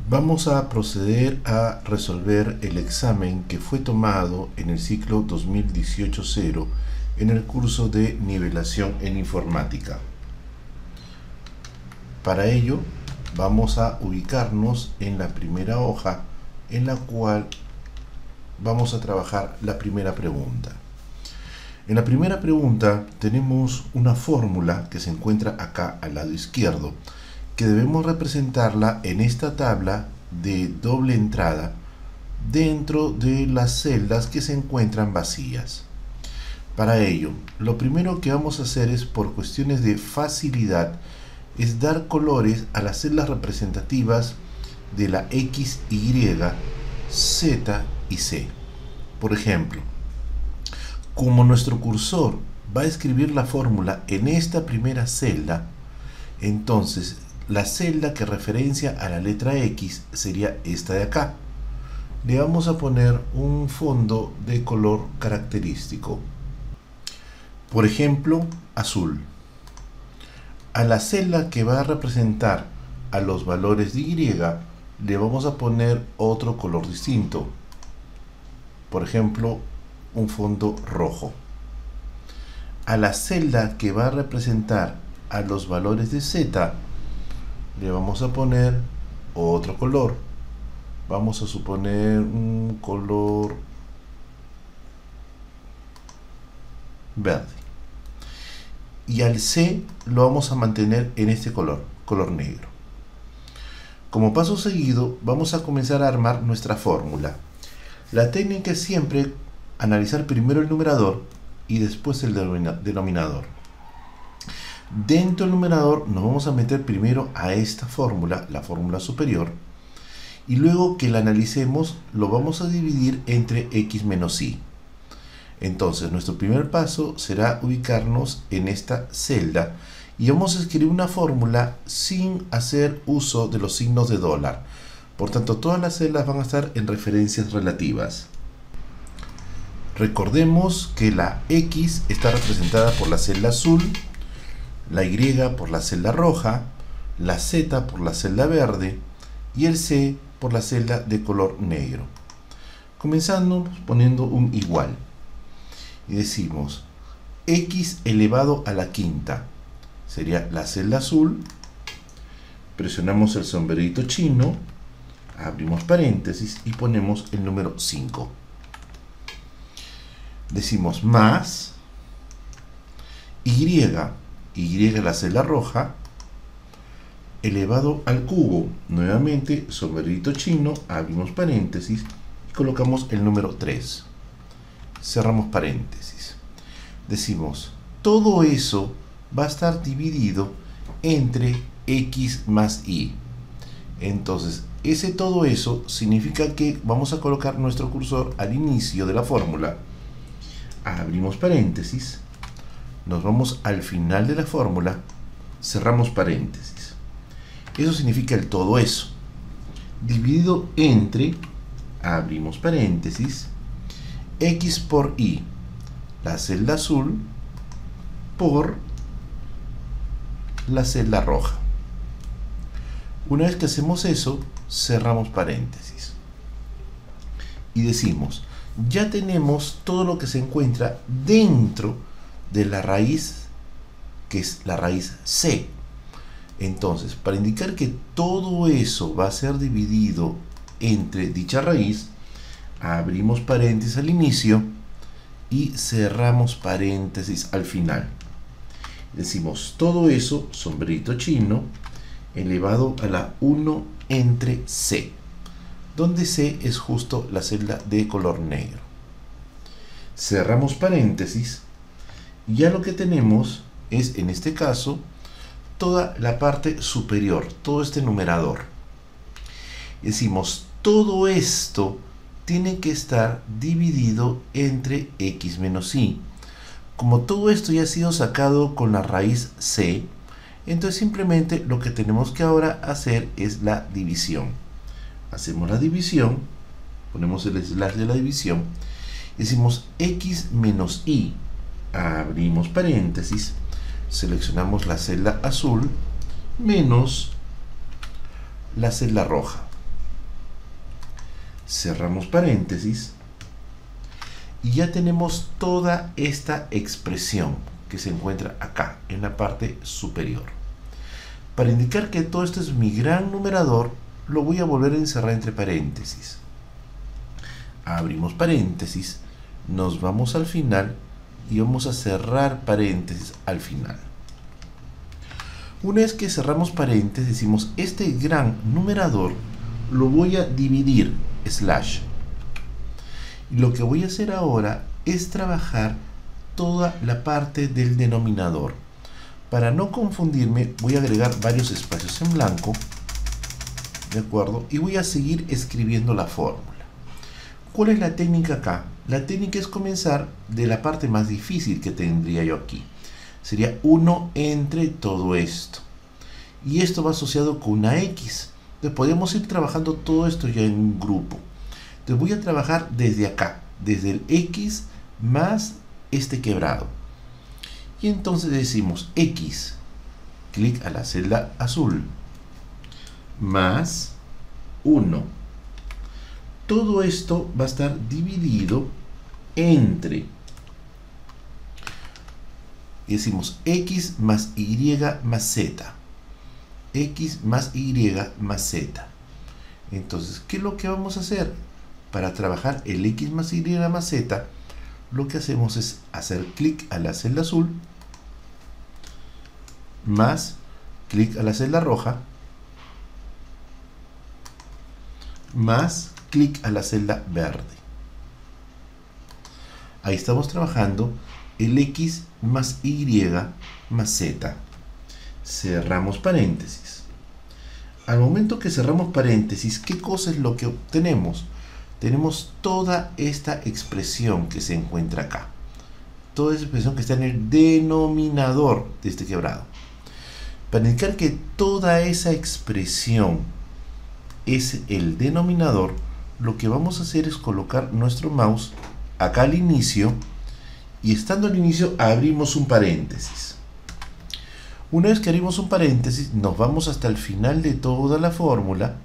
Vamos a proceder a resolver el examen que fue tomado en el ciclo 2018-0 en el curso de nivelación en informática. Para ello, vamos a ubicarnos en la primera hoja en la cual vamos a trabajar la primera pregunta. En la primera pregunta tenemos una fórmula que se encuentra acá al lado izquierdo, que debemos representarla en esta tabla de doble entrada dentro de las celdas que se encuentran vacías. Para ello, lo primero que vamos a hacer es, por cuestiones de facilidad, es dar colores a las celdas representativas de la X, Y, Z y C. Por ejemplo, como nuestro cursor va a escribir la fórmula en esta primera celda, entonces la celda que referencia a la letra X sería esta de acá. Le vamos a poner un fondo de color característico. Por ejemplo, azul. A la celda que va a representar a los valores de Y le vamos a poner otro color distinto. Por ejemplo, un fondo rojo. A la celda que va a representar a los valores de Z le vamos a poner otro color. Vamos a suponer un color verde. Y al C lo vamos a mantener en este color negro. Como paso seguido, vamos a comenzar a armar nuestra fórmula. La técnica es siempre analizar primero el numerador y después el denominador. Dentro del numerador nos vamos a meter primero a esta fórmula, la fórmula superior, y luego que la analicemos lo vamos a dividir entre x menos y. Entonces nuestro primer paso será ubicarnos en esta celda y vamos a escribir una fórmula sin hacer uso de los signos de dólar. Por tanto, todas las celdas van a estar en referencias relativas. Recordemos que la X está representada por la celda azul, la Y por la celda roja, la Z por la celda verde y el C por la celda de color negro. Comenzando poniendo un igual. Y decimos X elevado a la quinta. Sería la celda azul. Presionamos el sombrerito chino, abrimos paréntesis y ponemos el número 5. Decimos más Y la celda roja, elevado al cubo, nuevamente sombrerito chino, abrimos paréntesis y colocamos el número 3. Cerramos paréntesis. Decimos, todo eso va a estar dividido entre X más Y. Entonces, ese todo eso significa que vamos a colocar nuestro cursor al inicio de la fórmula. Abrimos paréntesis, nos vamos al final de la fórmula, cerramos paréntesis. Eso significa el todo eso. Dividido entre, abrimos paréntesis, X por Y, la celda azul, por la celda roja. Una vez que hacemos eso, cerramos paréntesis. Y decimos, ya tenemos todo lo que se encuentra dentro de la raíz, que es la raíz C. Entonces, para indicar que todo eso va a ser dividido entre dicha raíz, abrimos paréntesis al inicio y cerramos paréntesis al final. Decimos todo eso, sombrerito chino, elevado a la 1 entre C, donde C es justo la celda de color negro. Cerramos paréntesis y ya lo que tenemos es, en este caso, toda la parte superior, todo este numerador. Decimos, todo esto tiene que estar dividido entre X menos Y. Como todo esto ya ha sido sacado con la raíz C, entonces simplemente lo que tenemos que ahora hacer es la división. Hacemos la división, ponemos el slash de la división, decimos X menos Y, abrimos paréntesis, seleccionamos la celda azul menos la celda roja. cerramos paréntesis y ya tenemos toda esta expresión que se encuentra acá en la parte superior. Para indicar que todo esto es mi gran numerador, lo voy a volver a encerrar entre paréntesis. Abrimos paréntesis, nos vamos al final y vamos a cerrar paréntesis al final. Una vez que cerramos paréntesis, decimos este gran numerador lo voy a dividir, slash. Y lo que voy a hacer ahora es trabajar toda la parte del denominador. Para no confundirme, voy a agregar varios espacios en blanco, ¿de acuerdo? Y voy a seguir escribiendo la fórmula. ¿Cuál es la técnica acá? La técnica es comenzar de la parte más difícil que tendría yo aquí. Sería 1 entre todo esto. Y esto va asociado con una X. Entonces podemos ir trabajando todo esto ya en un grupo. Entonces voy a trabajar desde acá, desde el X más este quebrado. Y entonces decimos X, clic a la celda azul, más 1. Todo esto va a estar dividido entre, y decimos X más Y más Z. X más Y más Z. Entonces, ¿qué es lo que vamos a hacer? Para trabajar el X más Y más Z, lo que hacemos es hacer clic a la celda azul, más clic a la celda roja, más clic a la celda verde. Ahí estamos trabajando el X más Y más Z. Cerramos paréntesis. Al momento que cerramos paréntesis, ¿qué cosa es lo que obtenemos? Tenemos toda esta expresión que se encuentra acá. Toda esa expresión que está en el denominador de este quebrado. Para indicar que toda esa expresión es el denominador, lo que vamos a hacer es colocar nuestro mouse acá al inicio, y estando al inicio abrimos un paréntesis. Una vez que abrimos un paréntesis, nos vamos hasta el final de toda la fórmula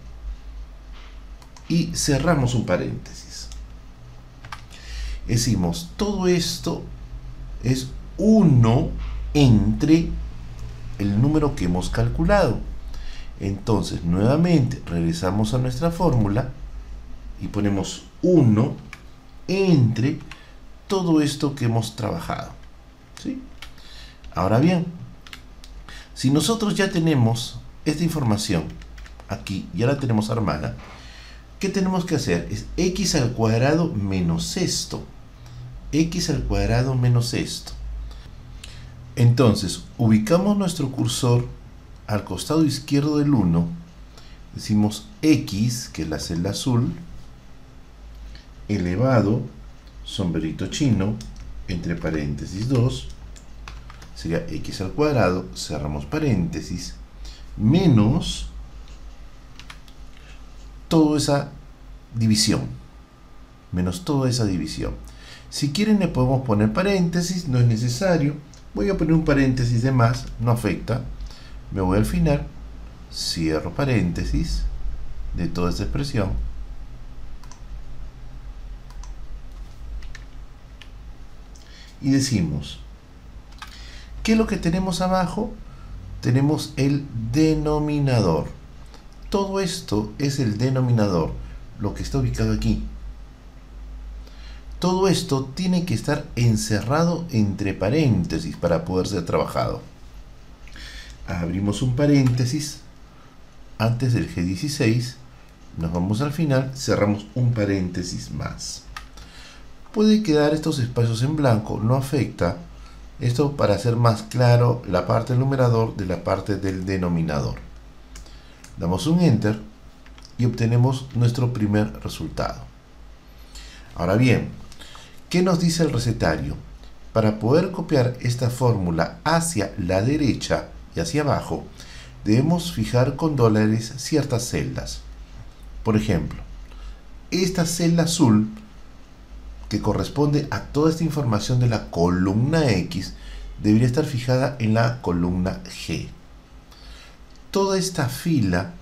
y cerramos un paréntesis. Decimos, todo esto es 1 entre el número que hemos calculado. Entonces, nuevamente regresamos a nuestra fórmula y ponemos 1 entre todo esto que hemos trabajado. ¿Sí? Ahora bien, si nosotros ya tenemos esta información aquí, ya la tenemos armada, ¿qué tenemos que hacer? Es x al cuadrado menos esto. X al cuadrado menos esto. Entonces, ubicamos nuestro cursor al costado izquierdo del 1. Decimos x, que es la celda azul, elevado, sombrerito chino, entre paréntesis 2, sería x al cuadrado, cerramos paréntesis, menos toda esa división. Menos toda esa división. Si quieren le podemos poner paréntesis, no es necesario. Voy a poner un paréntesis de más, no afecta. Me voy al final, cierro paréntesis de toda esta expresión. Y decimos, ¿qué es lo que tenemos abajo? Tenemos el denominador. Todo esto es el denominador, lo que está ubicado aquí. Todo esto tiene que estar encerrado entre paréntesis para poder ser trabajado. Abrimos un paréntesis antes del G16, nos vamos al final, cerramos un paréntesis más. Puede quedar estos espacios en blanco, no afecta. Esto para hacer más claro la parte del numerador de la parte del denominador. Damos un Enter y obtenemos nuestro primer resultado. Ahora bien, ¿qué nos dice el recetario? Para poder copiar esta fórmula hacia la derecha y hacia abajo, debemos fijar con dólares ciertas celdas. Por ejemplo, esta celda azul, que corresponde a toda esta información de la columna X, debería estar fijada en la columna G. Toda esta fila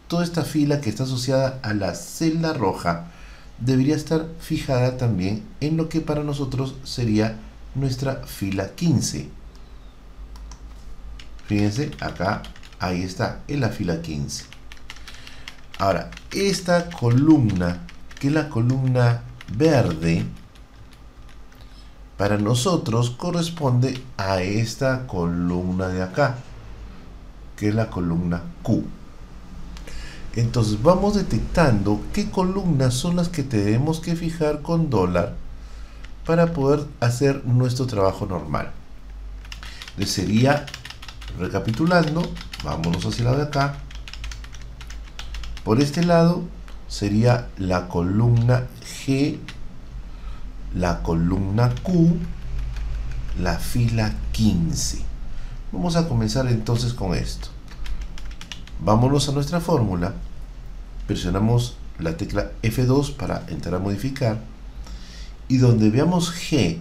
que está asociada a la celda roja debería estar fijada también en lo que para nosotros sería nuestra fila 15. Fíjense, acá, ahí está, en la fila 15. Ahora, esta columna, que es la columna verde, para nosotros corresponde a esta columna de acá, que es la columna Q. Entonces vamos detectando qué columnas son las que tenemos que fijar con dólar para poder hacer nuestro trabajo normal. Entonces sería, recapitulando, vámonos hacia el lado de acá. Por este lado sería la columna G, la columna Q, la fila 15. Vamos a comenzar entonces con esto. Vámonos a nuestra fórmula, presionamos la tecla F2 para entrar a modificar, y donde veamos G,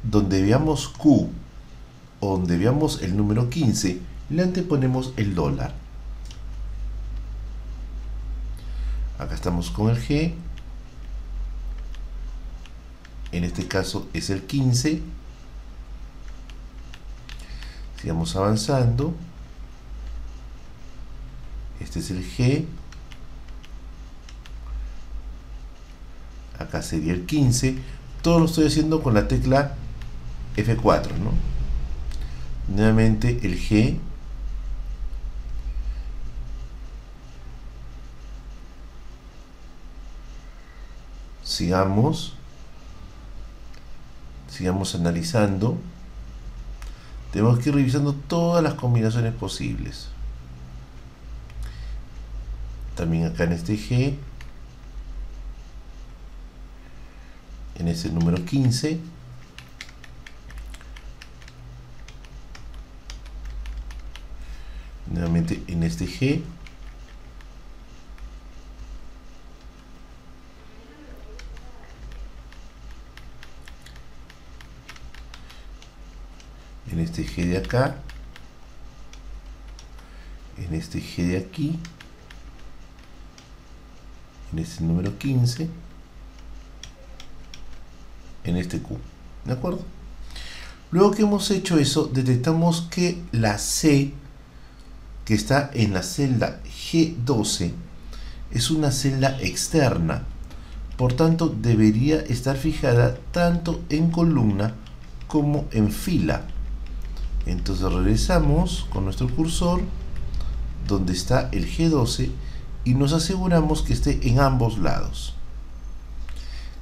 donde veamos Q, o donde veamos el número 15, le anteponemos el dólar. Acá estamos con el G, en este caso es el 15. Sigamos avanzando. Este es el G. Acá sería el 15. Todo lo estoy haciendo con la tecla F4, ¿no? Nuevamente el G. Sigamos analizando. Tenemos que ir revisando todas las combinaciones posibles. También acá en este G, en ese número 15, nuevamente en este G, en este G de acá, en este G de aquí, en este número 15, en este Q, ¿de acuerdo? Luego que hemos hecho eso, detectamos que la C, que está en la celda G12, es una celda externa, por tanto debería estar fijada tanto en columna como en fila. Entonces regresamos con nuestro cursor donde está el G12 y nos aseguramos que esté en ambos lados.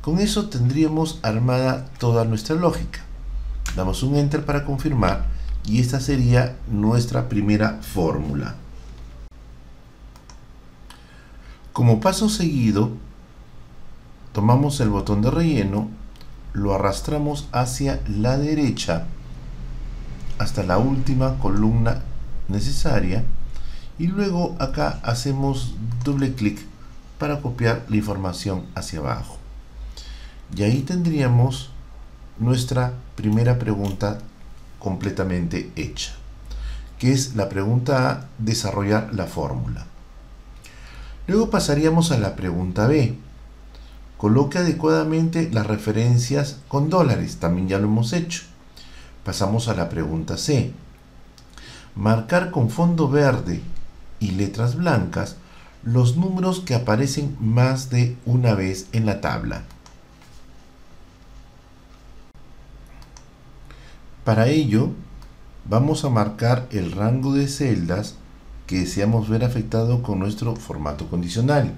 Con eso tendríamos armada toda nuestra lógica. Damos un enter para confirmar y esta sería nuestra primera fórmula. Como paso seguido, tomamos el botón de relleno, lo arrastramos hacia la derecha hasta la última columna necesaria y luego acá hacemos doble clic para copiar la información hacia abajo. Y ahí tendríamos nuestra primera pregunta completamente hecha, que es la pregunta A, desarrollar la fórmula. Luego pasaríamos a la pregunta B. Coloque adecuadamente las referencias con dólares, también ya lo hemos hecho. Pasamos a la pregunta C. Marcar con fondo verde y letras blancas los números que aparecen más de una vez en la tabla. Para ello, vamos a marcar el rango de celdas que deseamos ver afectado con nuestro formato condicional.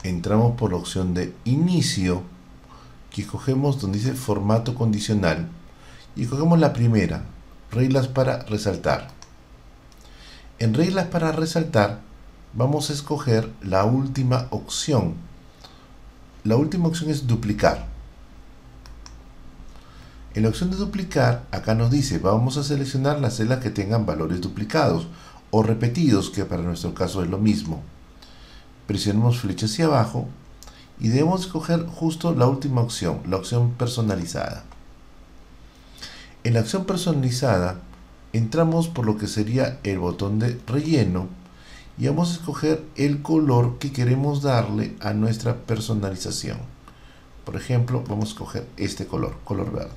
Entramos por la opción de inicio, que escogemos donde dice formato condicional, y escogemos la primera, reglas para resaltar. En reglas para resaltar, vamos a escoger la última opción. La última opción es duplicar. En la opción de duplicar, acá nos dice, vamos a seleccionar las celdas que tengan valores duplicados o repetidos, que para nuestro caso es lo mismo. Presionemos flecha hacia abajo y debemos escoger justo la última opción, la opción personalizada. En la opción personalizada, entramos por lo que sería el botón de relleno y vamos a escoger el color que queremos darle a nuestra personalización. Por ejemplo, vamos a escoger este color verde.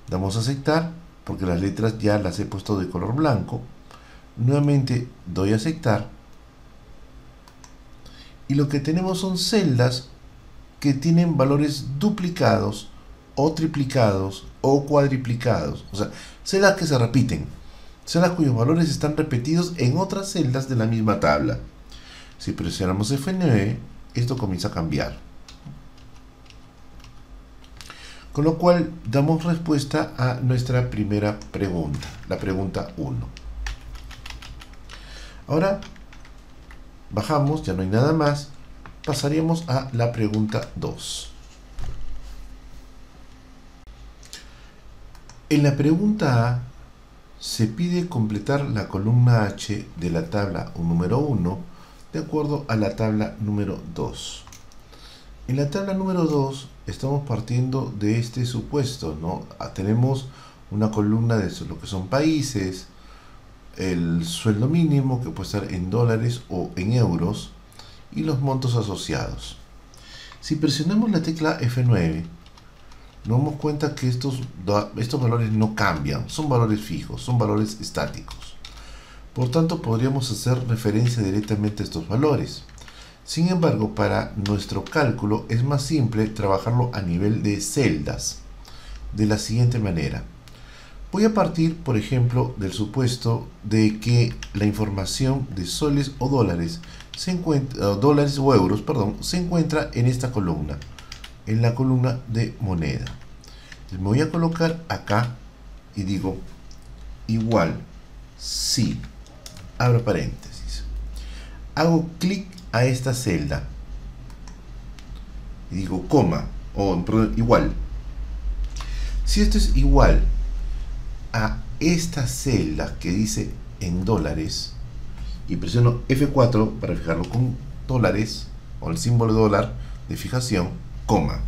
Damos a aceptar porque las letras ya las he puesto de color blanco. Nuevamente doy a aceptar y lo que tenemos son celdas que tienen valores duplicados o triplicados o cuadriplicados, o sea, celdas que se repiten, celdas cuyos valores están repetidos en otras celdas de la misma tabla. Si presionamos F9, esto comienza a cambiar, con lo cual damos respuesta a nuestra primera pregunta, la pregunta 1. Ahora bajamos, ya no hay nada más, pasaríamos a la pregunta 2. En la pregunta A se pide completar la columna H de la tabla número 1 de acuerdo a la tabla número 2. En la tabla número 2 estamos partiendo de este supuesto, ¿no? Tenemos una columna de lo que son países, el sueldo mínimo que puede estar en dólares o en euros y los montos asociados. Si presionamos la tecla F9, nos damos cuenta que estos valores no cambian, son valores fijos, son valores estáticos. Por tanto, podríamos hacer referencia directamente a estos valores. Sin embargo, para nuestro cálculo es más simple trabajarlo a nivel de celdas, de la siguiente manera. Voy a partir, por ejemplo, del supuesto de que la información de soles o dólares dólares o euros, se encuentra en esta columna, en la columna de moneda. Entonces me voy a colocar acá y digo igual si, abro paréntesis, hago clic a esta celda y digo coma, igual. Si esto es igual a esta celda que dice en dólares y presiono F4 para fijarlo con dólares o el símbolo de dólar de fijación, coma.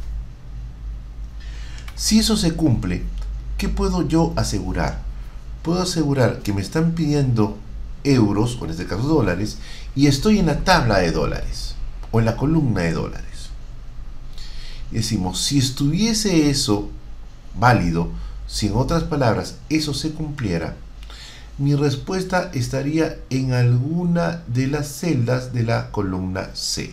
Si eso se cumple, ¿qué puedo yo asegurar? Puedo asegurar que me están pidiendo euros, o en este caso dólares, y estoy en la tabla de dólares o en la columna de dólares. Y decimos, si estuviese eso válido, si en otras palabras eso se cumpliera, mi respuesta estaría en alguna de las celdas de la columna C.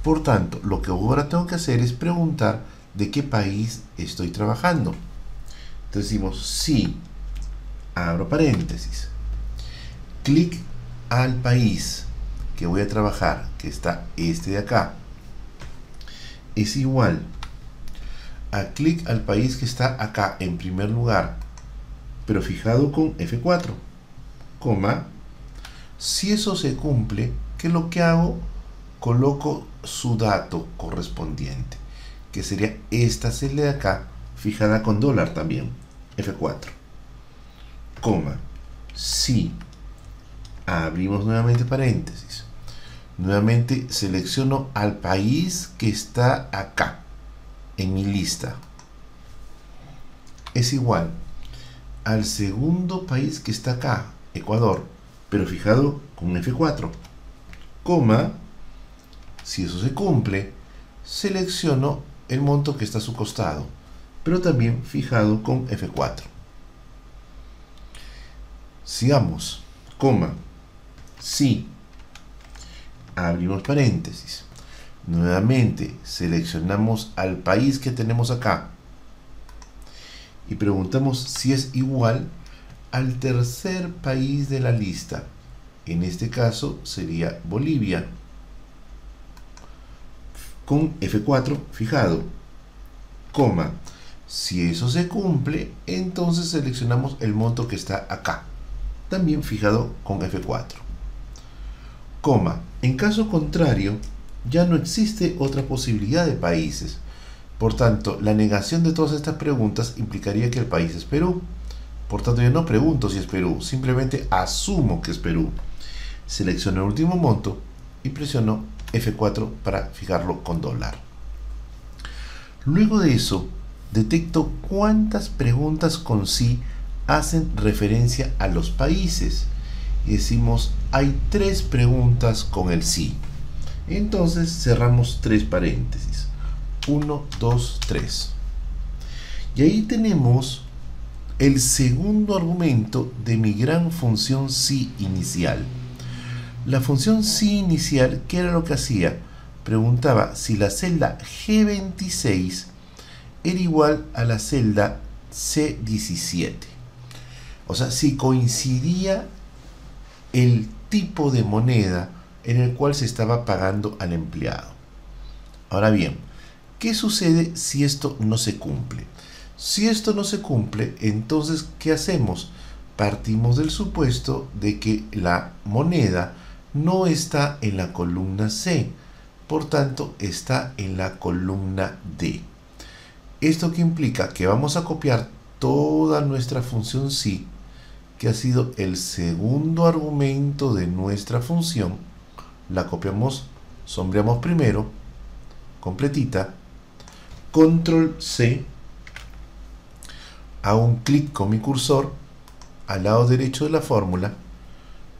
Por tanto, lo que ahora tengo que hacer es preguntar de qué país estoy trabajando. Entonces decimos si, abro paréntesis, clic al país que voy a trabajar, que está este de acá, es igual a clic al país que está acá en primer lugar, pero fijado con F4, coma. Si eso se cumple, ¿qué es lo que hago? Coloco su dato correspondiente, que sería esta celda de acá, fijada con dólar también, F4, coma. Si, abrimos nuevamente paréntesis, nuevamente selecciono al país que está acá en mi lista, es igual al segundo país que está acá, Ecuador, pero fijado con F4, coma. Si eso se cumple, selecciono el monto que está a su costado, pero también fijado con F4. Sigamos, coma. Si, abrimos paréntesis, nuevamente seleccionamos al país que tenemos acá y preguntamos si es igual al tercer país de la lista. En este caso sería Bolivia, con F4 fijado, coma. Si eso se cumple, entonces seleccionamos el monto que está acá, también fijado con F4, coma. En caso contrario, ya no existe otra posibilidad de países. Por tanto, la negación de todas estas preguntas implicaría que el país es Perú. Por tanto, yo no pregunto si es Perú, simplemente asumo que es Perú. Selecciono el último monto y presiono F4 para fijarlo con dólar. Luego de eso, detecto cuántas preguntas con sí hacen referencia a los países y decimos hay 3 preguntas con el sí. Entonces cerramos 3 paréntesis. 1, 2, 3. Y ahí tenemos el segundo argumento de mi gran función sí inicial. La función sí inicial, ¿qué era lo que hacía? Preguntaba si la celda G26 era igual a la celda C17. O sea, si coincidía el tipo de moneda en el cual se estaba pagando al empleado. Ahora bien, ¿qué sucede si esto no se cumple? Si esto no se cumple, entonces, ¿qué hacemos? Partimos del supuesto de que la moneda no está en la columna C, por tanto, está en la columna D. ¿Esto qué implica? Que vamos a copiar toda nuestra función sí, que ha sido el segundo argumento de nuestra función. La copiamos, sombreamos primero, completita, control C, hago un clic con mi cursor al lado derecho de la fórmula,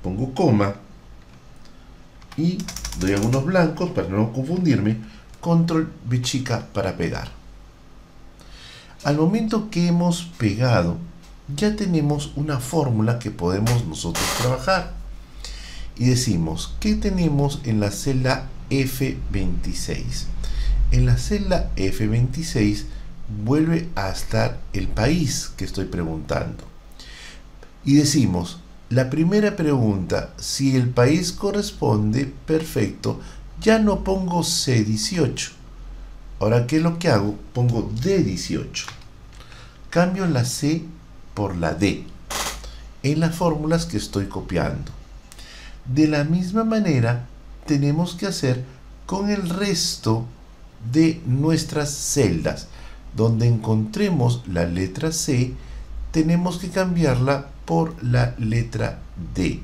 pongo coma y doy algunos blancos para no confundirme, control B chica para pegar. Al momento que hemos pegado, ya tenemos una fórmula que podemos nosotros trabajar. Y decimos, ¿qué tenemos en la celda F26? En la celda F26 vuelve a estar el país que estoy preguntando. Y decimos, la primera pregunta, si el país corresponde, perfecto, ya no pongo C18. Ahora, ¿qué es lo que hago? Pongo D18. Cambio la C por la D en las fórmulas que estoy copiando. De la misma manera, tenemos que hacer con el resto de nuestras celdas. Donde encontremos la letra C, tenemos que cambiarla por la letra D.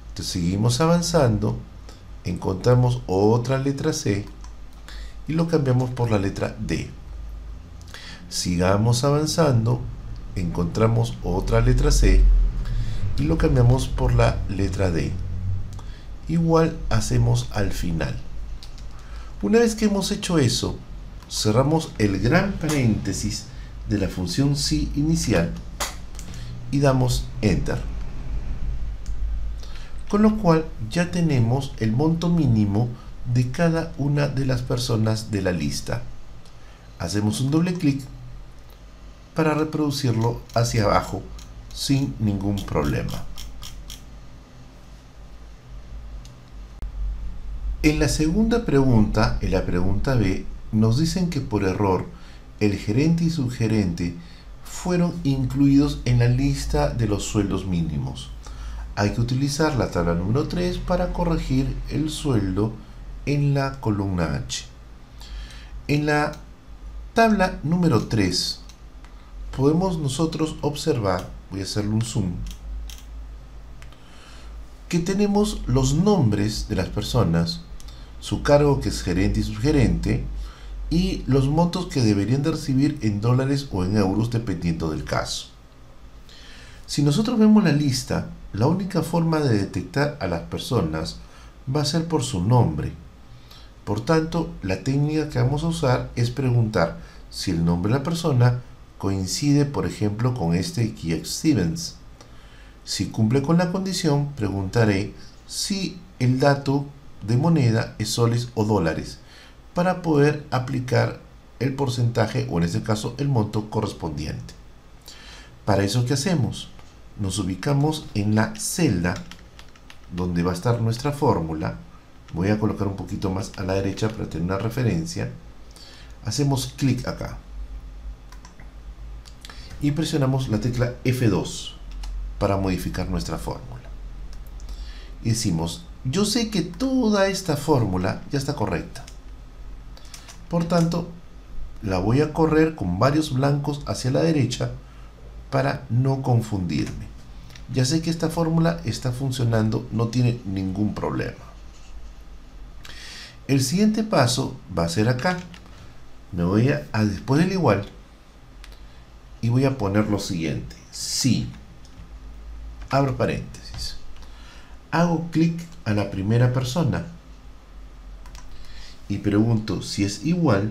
Entonces seguimos avanzando, encontramos otra letra C y lo cambiamos por la letra D. Sigamos avanzando, encontramos otra letra C y lo cambiamos por la letra D. Igual hacemos al final. Una vez que hemos hecho eso, cerramos el gran paréntesis de la función sí inicial y damos enter. Con lo cual ya tenemos el monto mínimo de cada una de las personas de la lista. Hacemos un doble clic para reproducirlo hacia abajo sin ningún problema. En la segunda pregunta, en la pregunta B, nos dicen que por error el gerente y subgerente fueron incluidos en la lista de los sueldos mínimos. Hay que utilizar la tabla número 3 para corregir el sueldo en la columna H. En la tabla número 3 podemos nosotros observar, voy a hacerle un zoom, que tenemos los nombres de las personas, su cargo que es gerente y subgerente, y los montos que deberían de recibir en dólares o en euros dependiendo del caso. Si nosotros vemos la lista, la única forma de detectar a las personas va a ser por su nombre. Por tanto, la técnica que vamos a usar es preguntar si el nombre de la persona coincide, por ejemplo, con este Keith Stevens. Si cumple con la condición, preguntaré si el dato de moneda es soles o dólares para poder aplicar el porcentaje o en este caso el monto correspondiente. Para eso, ¿qué hacemos? Nos ubicamos en la celda donde va a estar nuestra fórmula. Voy a colocar un poquito más a la derecha para tener una referencia. Hacemos clic acá y presionamos la tecla F2 para modificar nuestra fórmula. Y decimos, yo sé que toda esta fórmula ya está correcta. Por tanto, la voy a correr con varios blancos hacia la derecha para no confundirme. Ya sé que esta fórmula está funcionando, no tiene ningún problema. El siguiente paso va a ser acá. Me voy a después del igual y voy a poner lo siguiente. Si, abro paréntesis, hago clic a la primera persona y pregunto si es igual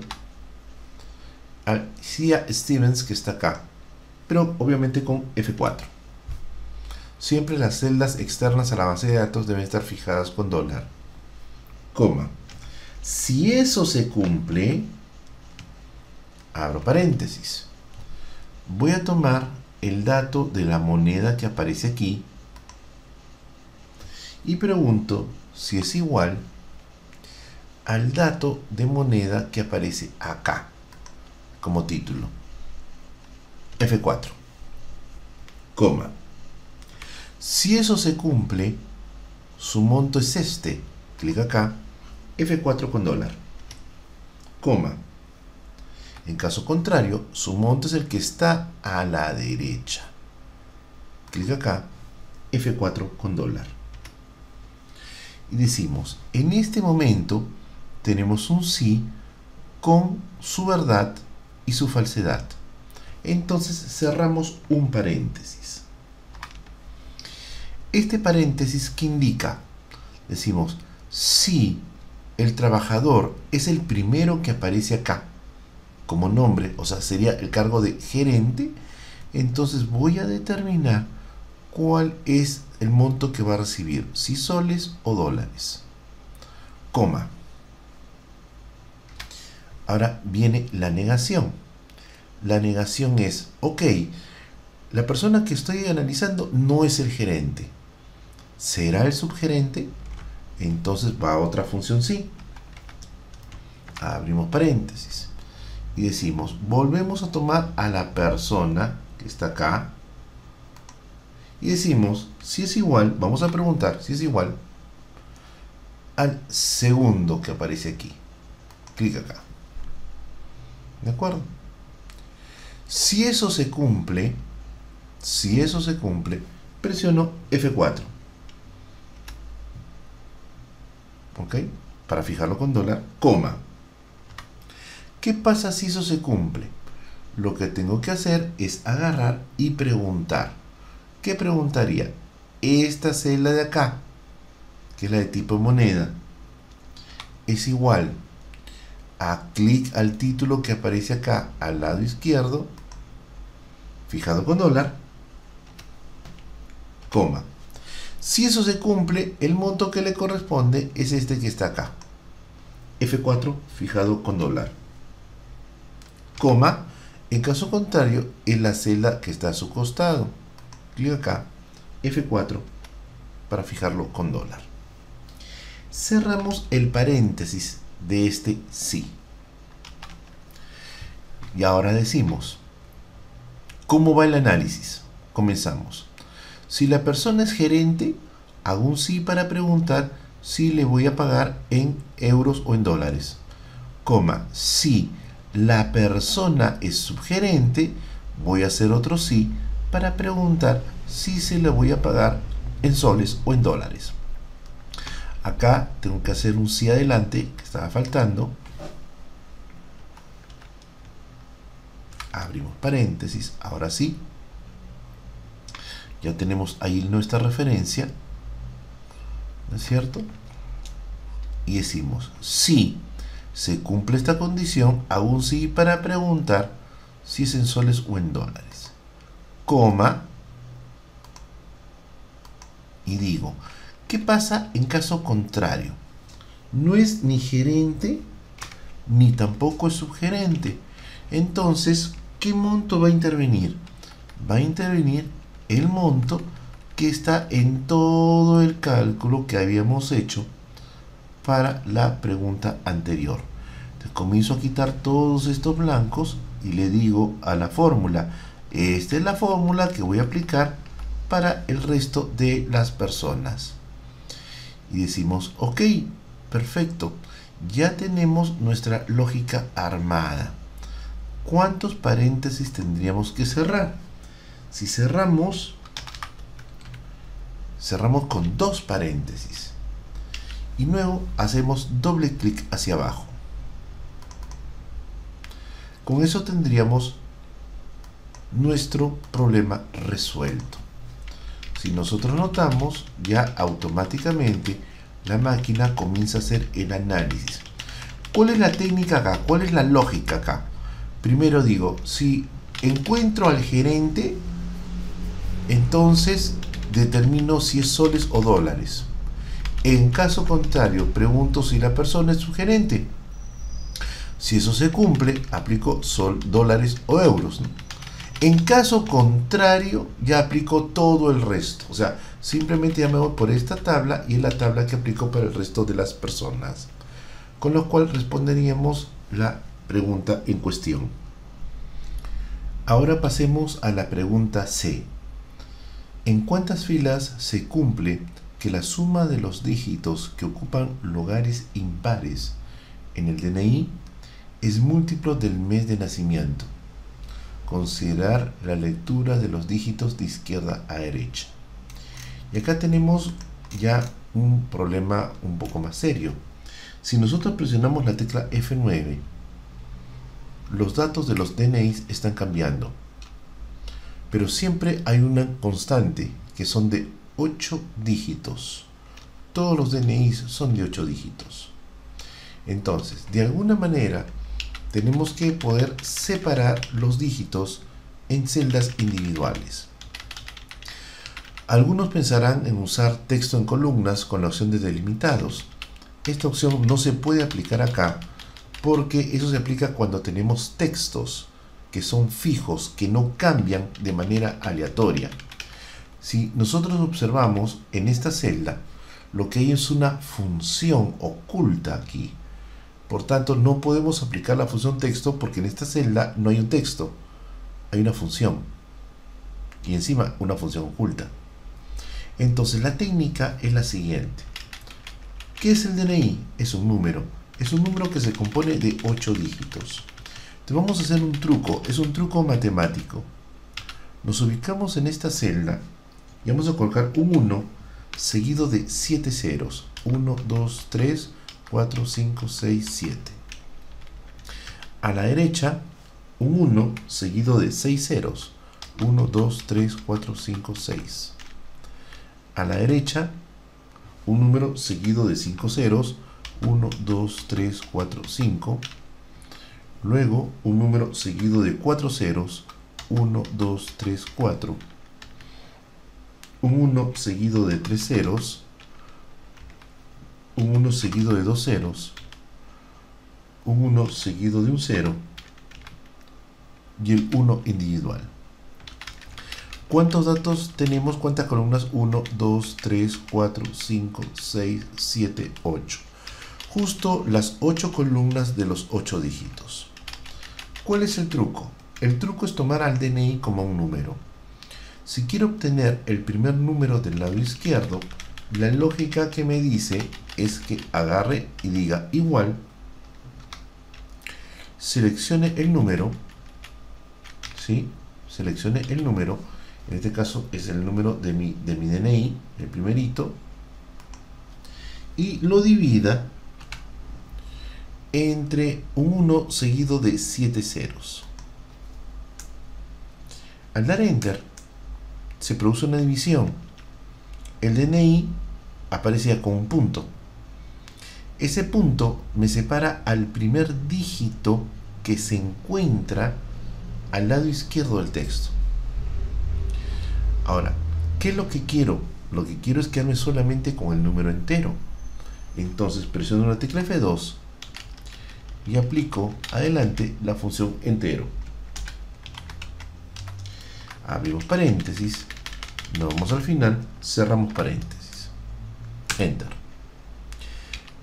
a Cia Stevens, que está acá, pero obviamente con F4. Siempre las celdas externas a la base de datos deben estar fijadas con $, coma. Si eso se cumple, abro paréntesis. Voy a tomar el dato de la moneda que aparece aquí y pregunto si es igual al dato de moneda que aparece acá como título. F4, coma. Si eso se cumple, su monto es este. Clic acá, F4 con $, coma. En caso contrario, su monto es el que está a la derecha. Clic acá, F4 con $. Y decimos, en este momento tenemos un sí con su verdad y su falsedad. Entonces cerramos un paréntesis. Este paréntesis, ¿qué indica? Decimos, si el trabajador es el primero que aparece acá como nombre, o sea, sería el cargo de gerente, entonces voy a determinar cuál es el monto que va a recibir, si soles o dólares, coma. Ahora viene la negación. La negación es, ok, la persona que estoy analizando no es el gerente. ¿Será el subgerente? Entonces va a otra función sí. Abrimos paréntesis. Y decimos, volvemos a tomar a la persona que está acá. Y decimos, si es igual, vamos a preguntar si es igual al segundo que aparece aquí. Clic acá. ¿De acuerdo? Si eso se cumple, presiono F4. ¿Ok? Para fijarlo con $, coma. ¿Qué pasa si eso se cumple? Lo que tengo que hacer es agarrar y preguntar. ¿Qué preguntaría? Esta celda de acá, que es la de tipo moneda, es igual a clic al título que aparece acá al lado izquierdo, fijado con $, coma. Si eso se cumple, el monto que le corresponde es este que está acá, F4 fijado con $, coma. En caso contrario, es la celda que está a su costado. Clic acá, F4 para fijarlo con $. Cerramos el paréntesis de este sí. Y ahora decimos, ¿cómo va el análisis? Comenzamos. Si la persona es gerente, hago un sí para preguntar si le voy a pagar en euros o en dólares, coma. Si la persona es subgerente, voy a hacer otro sí para preguntar si se le voy a pagar en soles o en dólares. Acá tengo que hacer un sí adelante que estaba faltando. Abrimos paréntesis, ahora sí. Ya tenemos ahí nuestra referencia, ¿no es cierto? Y decimos, si se cumple esta condición, hago un sí para preguntar si es en soles o en dólares, coma, y digo, ¿qué pasa en caso contrario? No es ni gerente, ni tampoco es subgerente. Entonces, ¿qué monto va a intervenir? Va a intervenir el monto que está en todo el cálculo que habíamos hecho para la pregunta anterior. Entonces, comienzo a quitar todos estos blancos y le digo a la fórmula, esta es la fórmula que voy a aplicar para el resto de las personas. Y decimos, ok, perfecto, ya tenemos nuestra lógica armada. ¿Cuántos paréntesis tendríamos que cerrar? Si cerramos con 2 paréntesis y luego hacemos doble clic hacia abajo. Con eso tendríamos nuestro problema resuelto. Si nosotros notamos, ya automáticamente la máquina comienza a hacer el análisis. ¿Cuál es la técnica acá? ¿Cuál es la lógica acá? Primero digo, si encuentro al gerente, entonces determino si es soles o dólares. En caso contrario, pregunto si la persona es su gerente. Si eso se cumple, aplico dólares o euros, ¿no? En caso contrario, ya aplico todo el resto. O sea, simplemente ya me voy por esta tabla y es la tabla que aplico para el resto de las personas. Con lo cual responderíamos la pregunta en cuestión. Ahora pasemos a la pregunta C. ¿En cuántas filas se cumple que la suma de los dígitos que ocupan lugares impares en el DNI es múltiplo del mes de nacimiento? Considerar la lectura de los dígitos de izquierda a derecha. Y acá tenemos ya un problema un poco más serio. Si nosotros presionamos la tecla F9, los datos de los DNIs están cambiando, pero siempre hay una constante que son de 8 dígitos. Todos los DNIs son de 8 dígitos. Entonces, de alguna manera, tenemos que poder separar los dígitos en celdas individuales. Algunos pensarán en usar texto en columnas con la opción de delimitados. Esta opción no se puede aplicar acá porque eso se aplica cuando tenemos textos que son fijos, que no cambian de manera aleatoria. Si nosotros observamos en esta celda, lo que hay es una función oculta aquí. Por tanto, no podemos aplicar la función texto porque en esta celda no hay un texto, hay una función. Y encima una función oculta. Entonces la técnica es la siguiente. ¿Qué es el DNI? Es un número. Es un número que se compone de 8 dígitos. Entonces vamos a hacer un truco. Es un truco matemático. Nos ubicamos en esta celda y vamos a colocar un 1 seguido de 7 ceros. 1, 2, 3, 4, 5, 6, 7. A la derecha, un 1 seguido de 6 ceros. 1, 2, 3, 4, 5, 6. A la derecha, un número seguido de 5 ceros. 1, 2, 3, 4, 5. Luego, un número seguido de 4 ceros. 1, 2, 3, 4. Un 1 seguido de 3 ceros. Un 1 seguido de 2 ceros, un 1 seguido de un 0 y el 1 individual. ¿Cuántos datos tenemos? ¿Cuántas columnas? 1, 2, 3, 4, 5, 6, 7, 8. Justo las 8 columnas de los 8 dígitos. ¿Cuál es el truco? El truco es tomar al DNI como un número. Si quiero obtener el primer número del lado izquierdo, la lógica que me dice es que agarre y diga igual, seleccione el número, ¿sí? Seleccione el número, en este caso es el número de mi DNI, el primerito, y lo divida entre un 1 seguido de 7 ceros. Al dar Enter, se produce una división. El DNI aparece con un punto. Ese punto me separa al primer dígito que se encuentra al lado izquierdo del texto. Ahora, ¿qué es lo que quiero? Lo que quiero es quedarme solamente con el número entero. Entonces presiono la tecla F2 y aplico adelante la función entero. Abrimos paréntesis, nos vamos al final, cerramos paréntesis. Enter.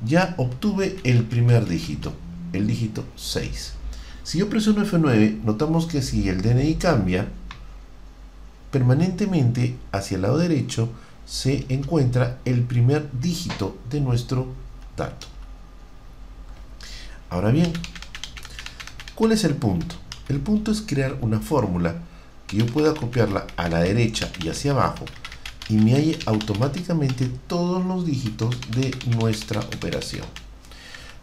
Ya obtuve el primer dígito, el dígito 6. Si yo presiono F9, notamos que si el DNI cambia, permanentemente hacia el lado derecho se encuentra el primer dígito de nuestro dato. Ahora bien, ¿cuál es el punto? El punto es crear una fórmula que yo pueda copiarla a la derecha y hacia abajo y me halle automáticamente todos los dígitos de nuestra operación.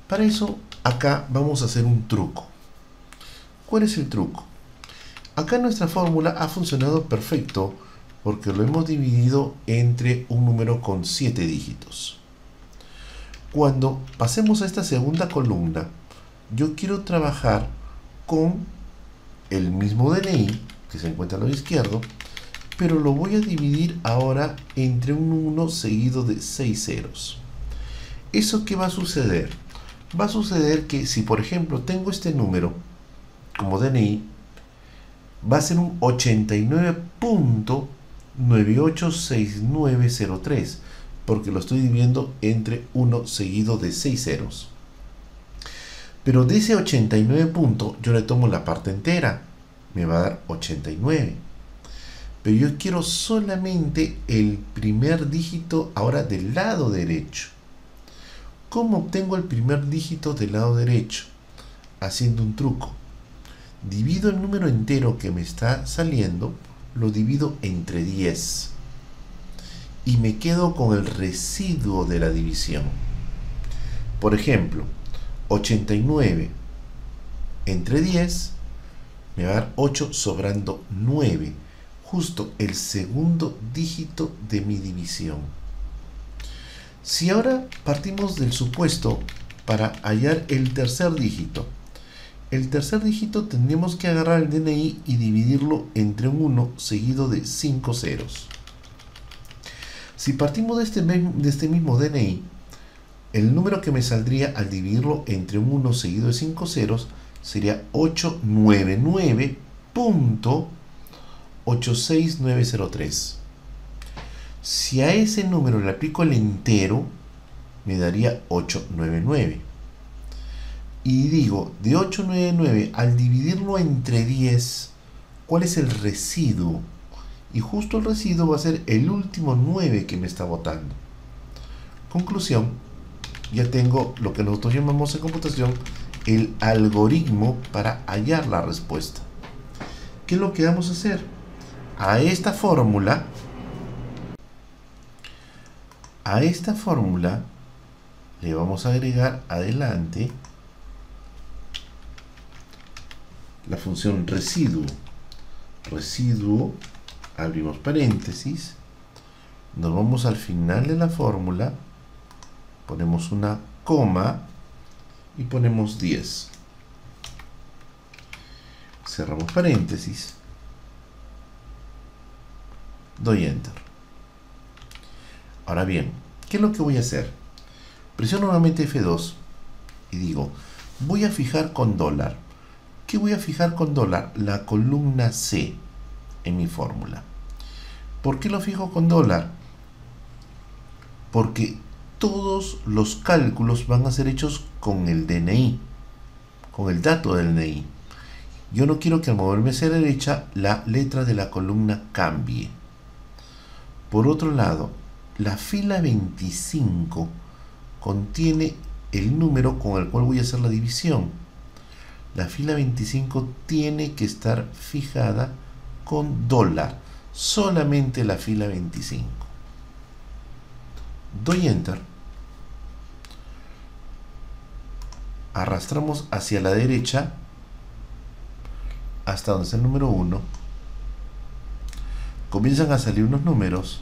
Para eso, acá vamos a hacer un truco. ¿Cuál es el truco? Acá nuestra fórmula ha funcionado perfecto porque lo hemos dividido entre un número con 7 dígitos. Cuando pasemos a esta segunda columna, yo quiero trabajar con el mismo DNI que se encuentra al lado izquierdo, pero lo voy a dividir ahora entre un 1 seguido de 6 ceros. ¿Eso qué va a suceder? Va a suceder que si, por ejemplo, tengo este número como DNI, va a ser un 89.986903, porque lo estoy dividiendo entre 1 seguido de 6 ceros. Pero de ese 89 punto yo le tomo la parte entera, me va a dar 89. Pero yo quiero solamente el primer dígito ahora del lado derecho. ¿Cómo obtengo el primer dígito del lado derecho? Haciendo un truco. Divido el número entero que me está saliendo, lo divido entre 10. Y me quedo con el residuo de la división. Por ejemplo, 89 entre 10 me va a dar 8 sobrando 9. Justo el segundo dígito de mi división. Si ahora partimos del supuesto para hallar el tercer dígito, tendríamos que agarrar el DNI y dividirlo entre un 1 seguido de 5 ceros. Si partimos de este mismo DNI, el número que me saldría al dividirlo entre un 1 seguido de 5 ceros sería 899.86903. Si a ese número le aplico el entero, me daría 899. Y digo, de 899 al dividirlo entre 10, ¿cuál es el residuo? Y justo el residuo va a ser el último 9 que me está botando. Conclusión, ya tengo lo que nosotros llamamos en computación el algoritmo para hallar la respuesta. ¿Qué es lo que vamos a hacer? A esta fórmula le vamos a agregar adelante la función residuo. Residuo, abrimos paréntesis, nos vamos al final de la fórmula, ponemos una coma y ponemos 10. Cerramos paréntesis, doy enter. Ahora bien, ¿qué es lo que voy a hacer? Presiono nuevamente F2 y digo, voy a fijar con dólar. ¿Qué voy a fijar con dólar? La columna C en mi fórmula. ¿Por qué lo fijo con dólar? Porque todos los cálculos van a ser hechos con el DNI, con el dato del DNI. Yo no quiero que al moverme hacia la derecha la letra de la columna cambie. Por otro lado, la fila 25 contiene el número con el cual voy a hacer la división. La fila 25 tiene que estar fijada con dólar, solamente la fila 25. Doy enter. Arrastramos hacia la derecha hasta donde está el número 1. Comienzan a salir unos números.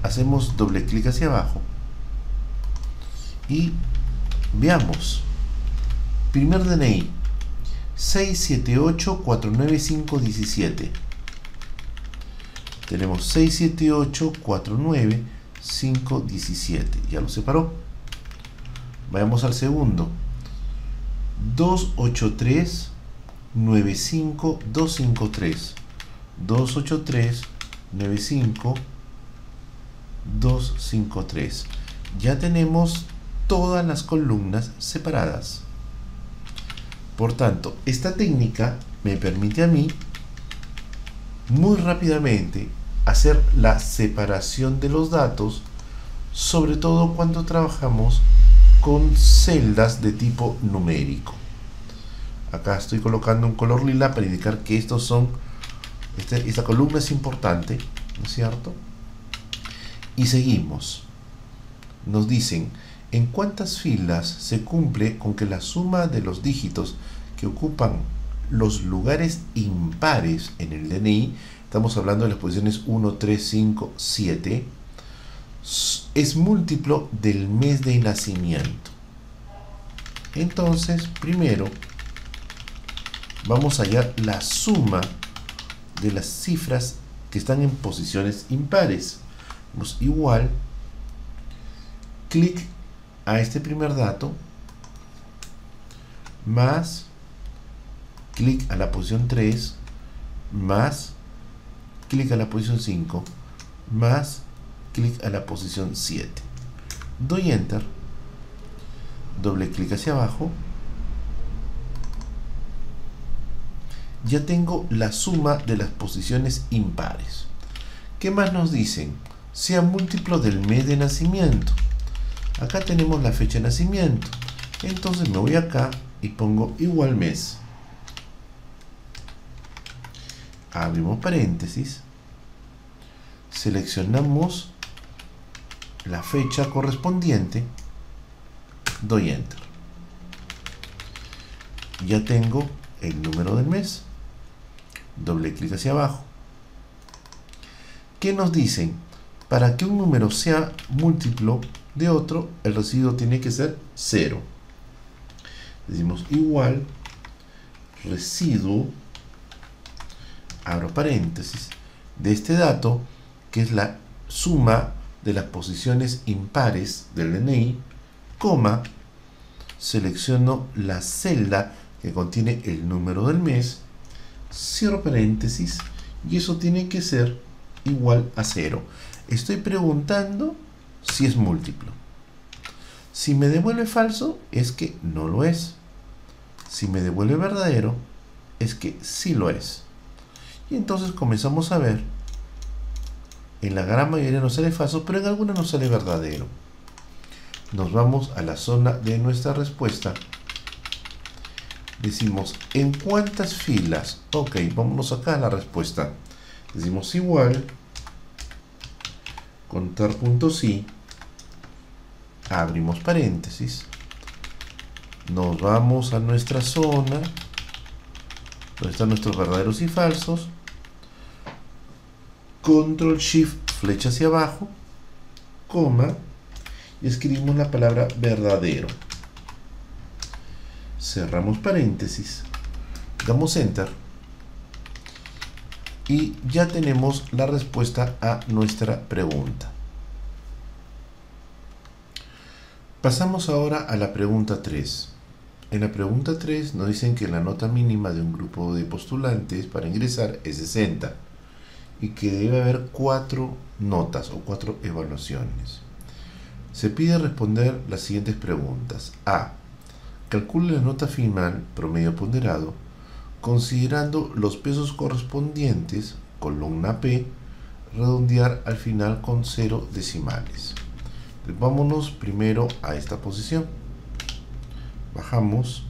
Hacemos doble clic hacia abajo y veamos. Primer DNI 678495517. Tenemos 678495517. Ya lo separó. Vayamos al segundo. 283-95253. 283-95253. Ya tenemos todas las columnas separadas. Por tanto, esta técnica me permite a mí muy rápidamente hacer la separación de los datos, sobre todo cuando trabajamos con celdas de tipo numérico. Acá estoy colocando un color lila para indicar que estos son, esta columna es importante, ¿no es cierto? Y seguimos. Nos dicen en cuántas filas se cumple con que la suma de los dígitos que ocupan los lugares impares en el DNI estamos hablando de las posiciones 1, 3, 5, 7, es múltiplo del mes de nacimiento. Entonces, primero vamos a hallar la suma de las cifras que están en posiciones impares. Pues igual, clic a este primer dato, más clic a la posición 3, más clic a la posición 5, más clic a la posición 7. Doy Enter, doble clic hacia abajo. Ya tengo la suma de las posiciones impares. ¿Qué más nos dicen? Sea múltiplo del mes de nacimiento. Acá tenemos la fecha de nacimiento. Entonces me voy acá y pongo igual mes. Abrimos paréntesis. Seleccionamos la fecha correspondiente. Doy Enter. Ya tengo el número del mes. Doble clic hacia abajo. ¿Qué nos dicen? Para que un número sea múltiplo de otro, el residuo tiene que ser 0. Decimos igual residuo, abro paréntesis, de este dato, que es la suma de las posiciones impares del DNI, coma, selecciono la celda que contiene el número del mes, cierro paréntesis, y eso tiene que ser igual a 0. Estoy preguntando si es múltiplo. Si me devuelve falso, es que no lo es. Si me devuelve verdadero, es que sí lo es. Y entonces comenzamos a ver, en la gran mayoría nos sale falso, pero en algunas nos sale verdadero. Nos vamos a la zona de nuestra respuesta. Decimos, ¿en cuántas filas? Ok, vámonos acá a la respuesta. Decimos igual, contar puntos y, abrimos paréntesis, nos vamos a nuestra zona, donde están nuestros verdaderos y falsos, control shift, flecha hacia abajo, coma, y escribimos la palabra verdadero. Cerramos paréntesis, damos Enter y ya tenemos la respuesta a nuestra pregunta. Pasamos ahora a la pregunta 3. En la pregunta 3 nos dicen que la nota mínima de un grupo de postulantes para ingresar es 60 y que debe haber 4 notas o 4 evaluaciones. Se pide responder las siguientes preguntas. A. Calcule la nota final promedio ponderado considerando los pesos correspondientes, columna P, redondear al final con 0 decimales. Entonces, vámonos primero a esta posición. Bajamos.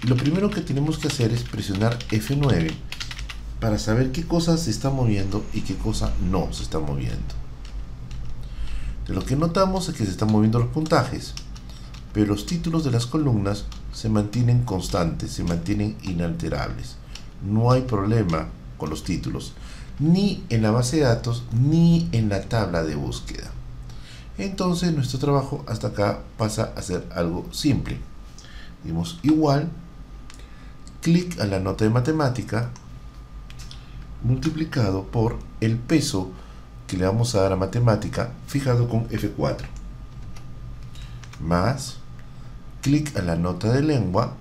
Lo primero que tenemos que hacer es presionar F9 para saber qué cosa se está moviendo y qué cosa no se está moviendo. De lo que notamos es que se están moviendo los puntajes, pero los títulos de las columnas se mantienen constantes, se mantienen inalterables. No hay problema con los títulos, ni en la base de datos, ni en la tabla de búsqueda. Entonces nuestro trabajo hasta acá pasa a ser algo simple. Dimos igual, clic a la nota de matemática, multiplicado por el peso que le vamos a dar a matemática, fijado con F4, más clic a la nota de lengua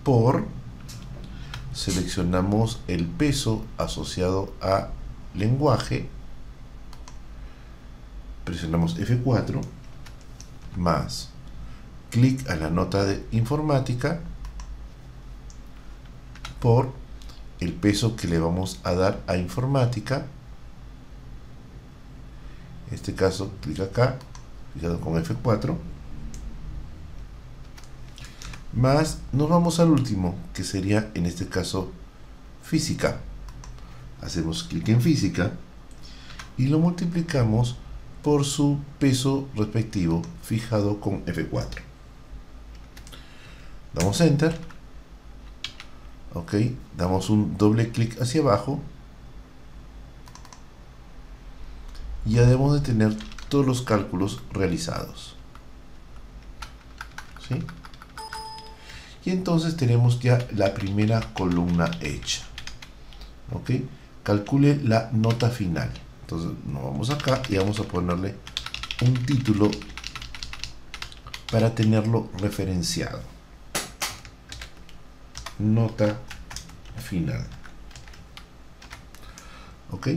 por, seleccionamos el peso asociado a lenguaje, presionamos F4, más clic a la nota de informática por el peso que le vamos a dar a informática. En este caso, clic acá, fijado con F4, más nos vamos al último, que sería en este caso física. Hacemos clic en física y lo multiplicamos por su peso respectivo, fijado con F4. Damos Enter. Ok, damos un doble clic hacia abajo. Y ya debemos de tener todos los cálculos realizados. ¿Sí? Y entonces tenemos ya la primera columna hecha. ¿Ok? Calcule la nota final. Entonces nos vamos acá y vamos a ponerle un título para tenerlo referenciado. Nota final. ¿Ok?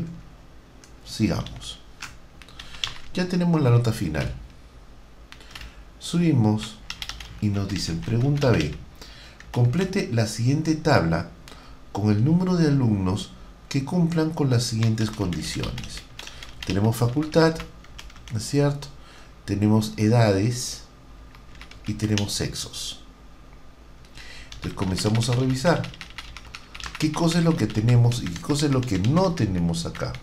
Sigamos. Ya tenemos la nota final. Subimos y nos dicen, pregunta B. Complete la siguiente tabla con el número de alumnos que cumplan con las siguientes condiciones. Tenemos facultad, ¿no es cierto? Tenemos edades y tenemos sexos. Entonces comenzamos a revisar qué cosa es lo que tenemos y qué cosa es lo que no tenemos acá.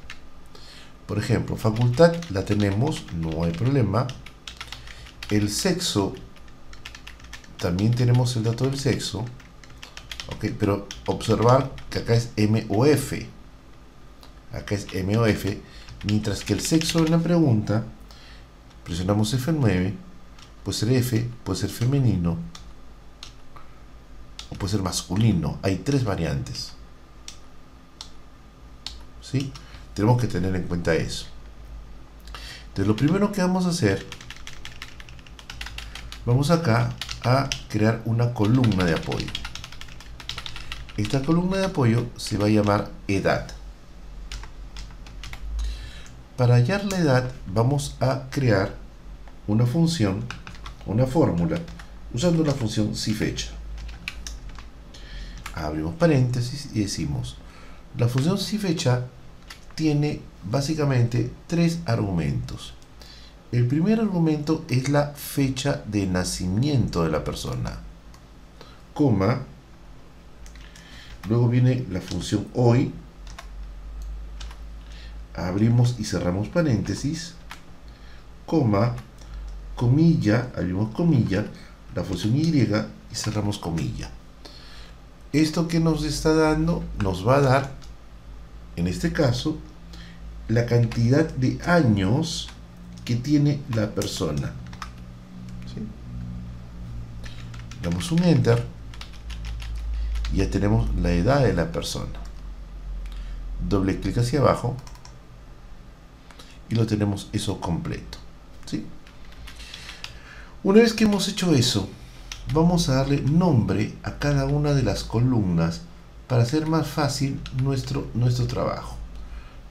Por ejemplo, facultad la tenemos, no hay problema. El sexo, también tenemos el dato del sexo. Ok, pero observar que acá es M o F. Acá es M o F. Mientras que el sexo en la pregunta, presionamos F9, puede ser F, puede ser femenino o puede ser masculino. Hay tres variantes. ¿Sí? Tenemos que tener en cuenta eso. Entonces lo primero que vamos a hacer, vamos acá a crear una columna de apoyo. Esta columna de apoyo se va a llamar edad. Para hallar la edad vamos a crear una función, una fórmula, usando la función SIFECHA. Abrimos paréntesis y decimos, la función SIFECHA tiene básicamente tres argumentos. El primer argumento es la fecha de nacimiento de la persona, coma, luego viene la función hoy, abrimos y cerramos paréntesis, coma, comilla, abrimos comilla, la función y cerramos comilla. Esto que nos está dando, nos va a dar, en este caso, la cantidad de años que tiene la persona. ¿Sí? Damos un enter y ya tenemos la edad de la persona. Doble clic hacia abajo y lo tenemos eso completo. ¿Sí? Una vez que hemos hecho eso, vamos a darle nombre a cada una de las columnas para hacer más fácil nuestro trabajo.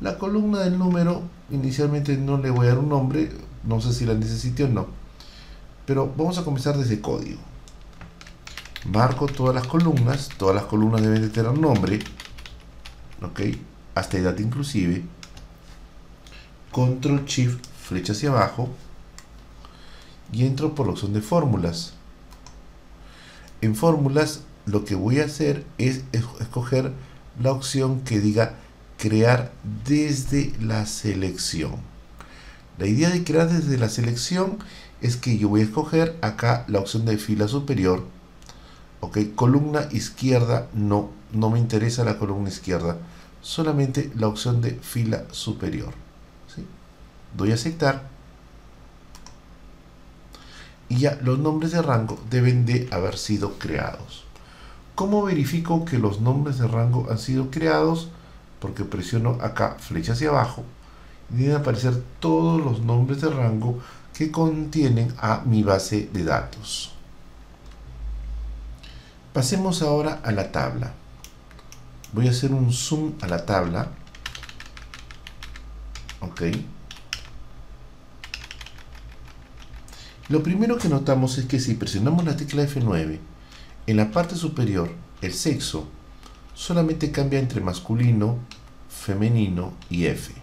La columna del número, inicialmente no le voy a dar un nombre, no sé si la necesite o no, pero vamos a comenzar desde código. Marco todas las columnas deben de tener nombre, ok, hasta edad inclusive. Control Shift, flecha hacia abajo y entro por la opción de fórmulas. En fórmulas lo que voy a hacer es escoger la opción que diga crear desde la selección. La idea de crear desde la selección es que yo voy a escoger acá la opción de fila superior. Ok, columna izquierda no me interesa la columna izquierda, solamente la opción de fila superior. ¿Sí? Doy a aceptar y ya los nombres de rango deben de haber sido creados. ¿Cómo verifico que los nombres de rango han sido creados? Porque presiono acá flecha hacia abajo y deben aparecer todos los nombres de rango que contienen a mi base de datos. Pasemos ahora a la tabla. Voy a hacer un zoom a la tabla. Ok. Lo primero que notamos es que si presionamos la tecla F9, en la parte superior, el sexo solamente cambia entre masculino, femenino y F.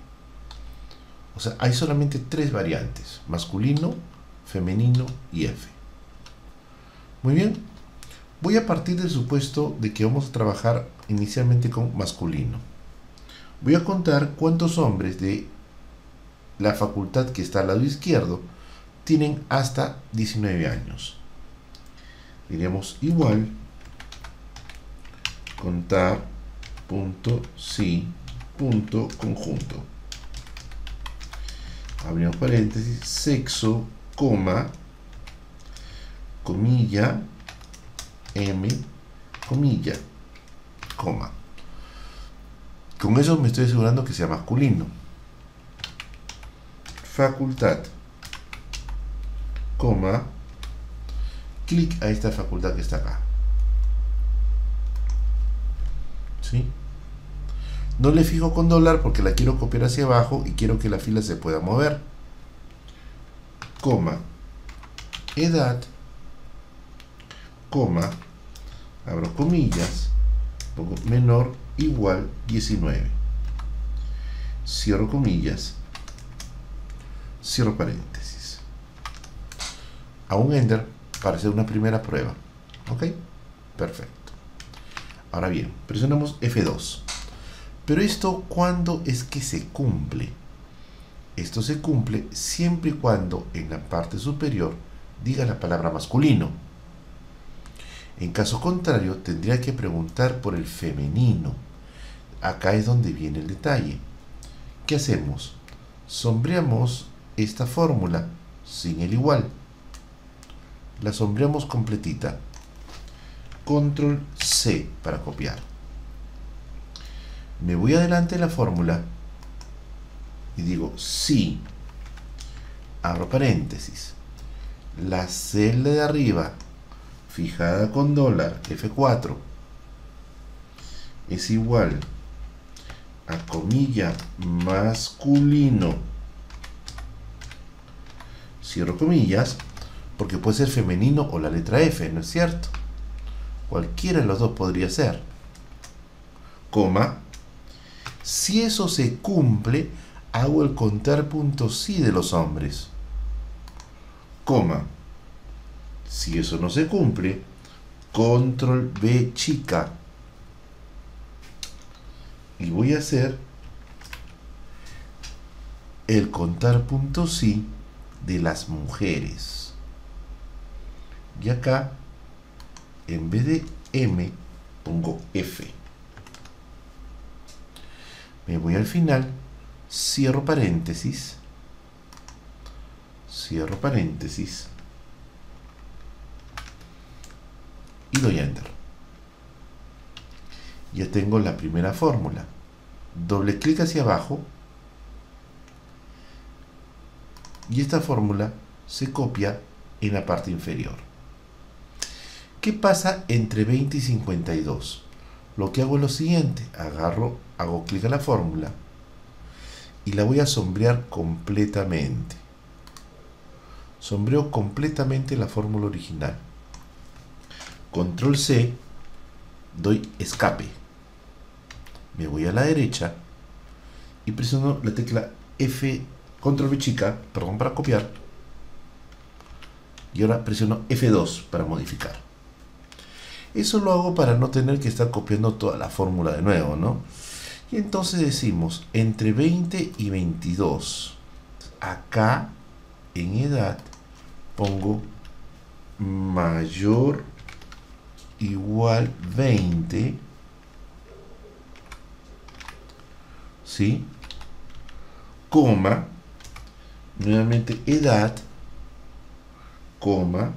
O sea, hay solamente tres variantes: masculino, femenino y F. Muy bien. Voy a partir del supuesto de que vamos a trabajar inicialmente con masculino. Voy a contar cuántos hombres de la facultad que está al lado izquierdo tienen hasta 19 años. Diríamos igual contar, punto, sí, punto, conjunto. Abrimos paréntesis, sexo, coma, comilla, M, comilla, coma. Con eso me estoy asegurando que sea masculino. Facultad, coma, clic a esta facultad que está acá. ¿Sí? No le fijo con dólar porque la quiero copiar hacia abajo y quiero que la fila se pueda mover. Coma, edad, coma, abro comillas, pongo menor igual 19. Cierro comillas, cierro paréntesis. A un enter para hacer una primera prueba. ¿Ok? Perfecto. Ahora bien, presionamos F2. Pero esto, ¿cuándo es que se cumple? Esto se cumple siempre y cuando en la parte superior diga la palabra masculino. En caso contrario, tendría que preguntar por el femenino. Acá es donde viene el detalle. ¿Qué hacemos? Sombreamos esta fórmula sin el igual. La sombreamos completita. Control C para copiar. Me voy adelante de la fórmula y digo sí, abro paréntesis, la celda de arriba fijada con dólar F4 es igual a comilla masculino, cierro comillas, porque puede ser femenino o la letra F, ¿no es cierto? Cualquiera de los dos podría ser, coma. Si eso se cumple, hago el contar punto sí de los hombres, coma. Si eso no se cumple, control B chica. Y voy a hacer el contar punto sí de las mujeres. Y acá, en vez de M, pongo F. Me voy al final, cierro paréntesis, y doy enter. Ya tengo la primera fórmula. Doble clic hacia abajo y esta fórmula se copia en la parte inferior. ¿Qué pasa entre 20 y 52? Lo que hago es lo siguiente, hago clic a la fórmula y la voy a sombrear completamente. Sombreo completamente la fórmula original. Control C, doy escape. Me voy a la derecha y presiono la tecla F, Control B chica, perdón, para copiar. Y ahora presiono F2 para modificar. Eso lo hago para no tener que estar copiando toda la fórmula de nuevo, ¿no? Y entonces decimos, entre 20 y 22. Acá, en edad, pongo mayor igual 20. ¿Sí? Coma. Nuevamente, edad, coma.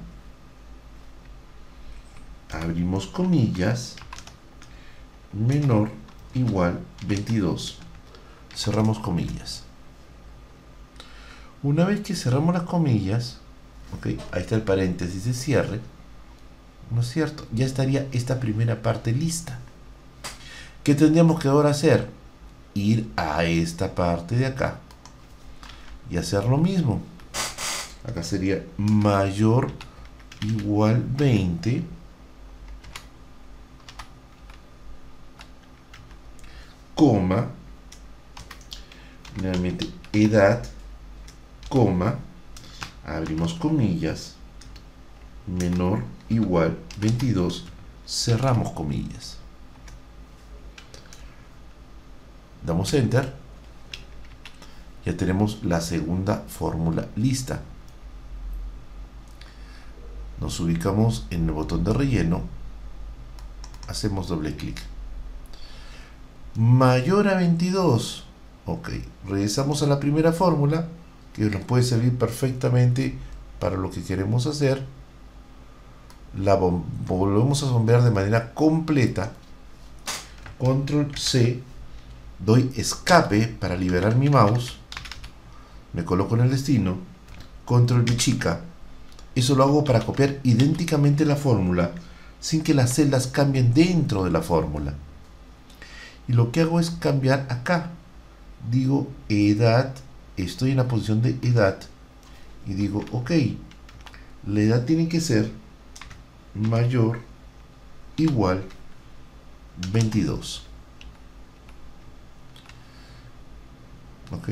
Abrimos comillas, menor igual 22, cerramos comillas. Una vez que cerramos las comillas, okay, ahí está el paréntesis de cierre, ¿no es cierto? Ya estaría esta primera parte lista. ¿Qué tendríamos que ahora hacer? Ir a esta parte de acá y hacer lo mismo. Acá sería mayor igual 20, coma, nuevamente edad, coma, abrimos comillas, menor igual 22, cerramos comillas. Damos enter. Ya tenemos la segunda fórmula lista. Nos ubicamos en el botón de relleno, hacemos doble clic mayor a 22. Ok, regresamos a la primera fórmula, que nos puede servir perfectamente para lo que queremos hacer. La volvemos a bombear de manera completa. Control C, doy escape para liberar mi mouse, me coloco en el destino, control B chica. Eso lo hago para copiar idénticamente la fórmula sin que las celdas cambien dentro de la fórmula. Y lo que hago es cambiar acá. Digo edad, estoy en la posición de edad y digo ok, la edad tiene que ser mayor igual 22. Ok,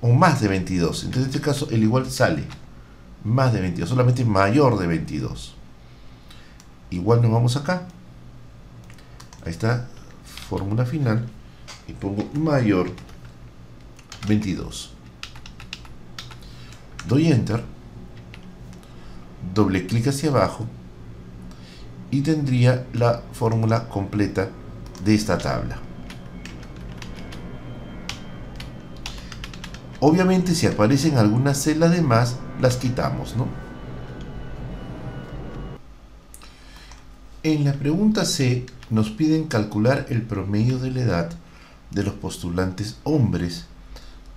o más de 22. Entonces en este caso el igual sale más de 22, solamente mayor de 22. Igual nos vamos acá, ahí está, fórmula final, y pongo mayor 22. Doy enter, doble clic hacia abajo y tendría la fórmula completa de esta tabla. Obviamente si aparecen algunas celdas de más, las quitamos, ¿no? En la pregunta C nos piden calcular el promedio de la edad de los postulantes hombres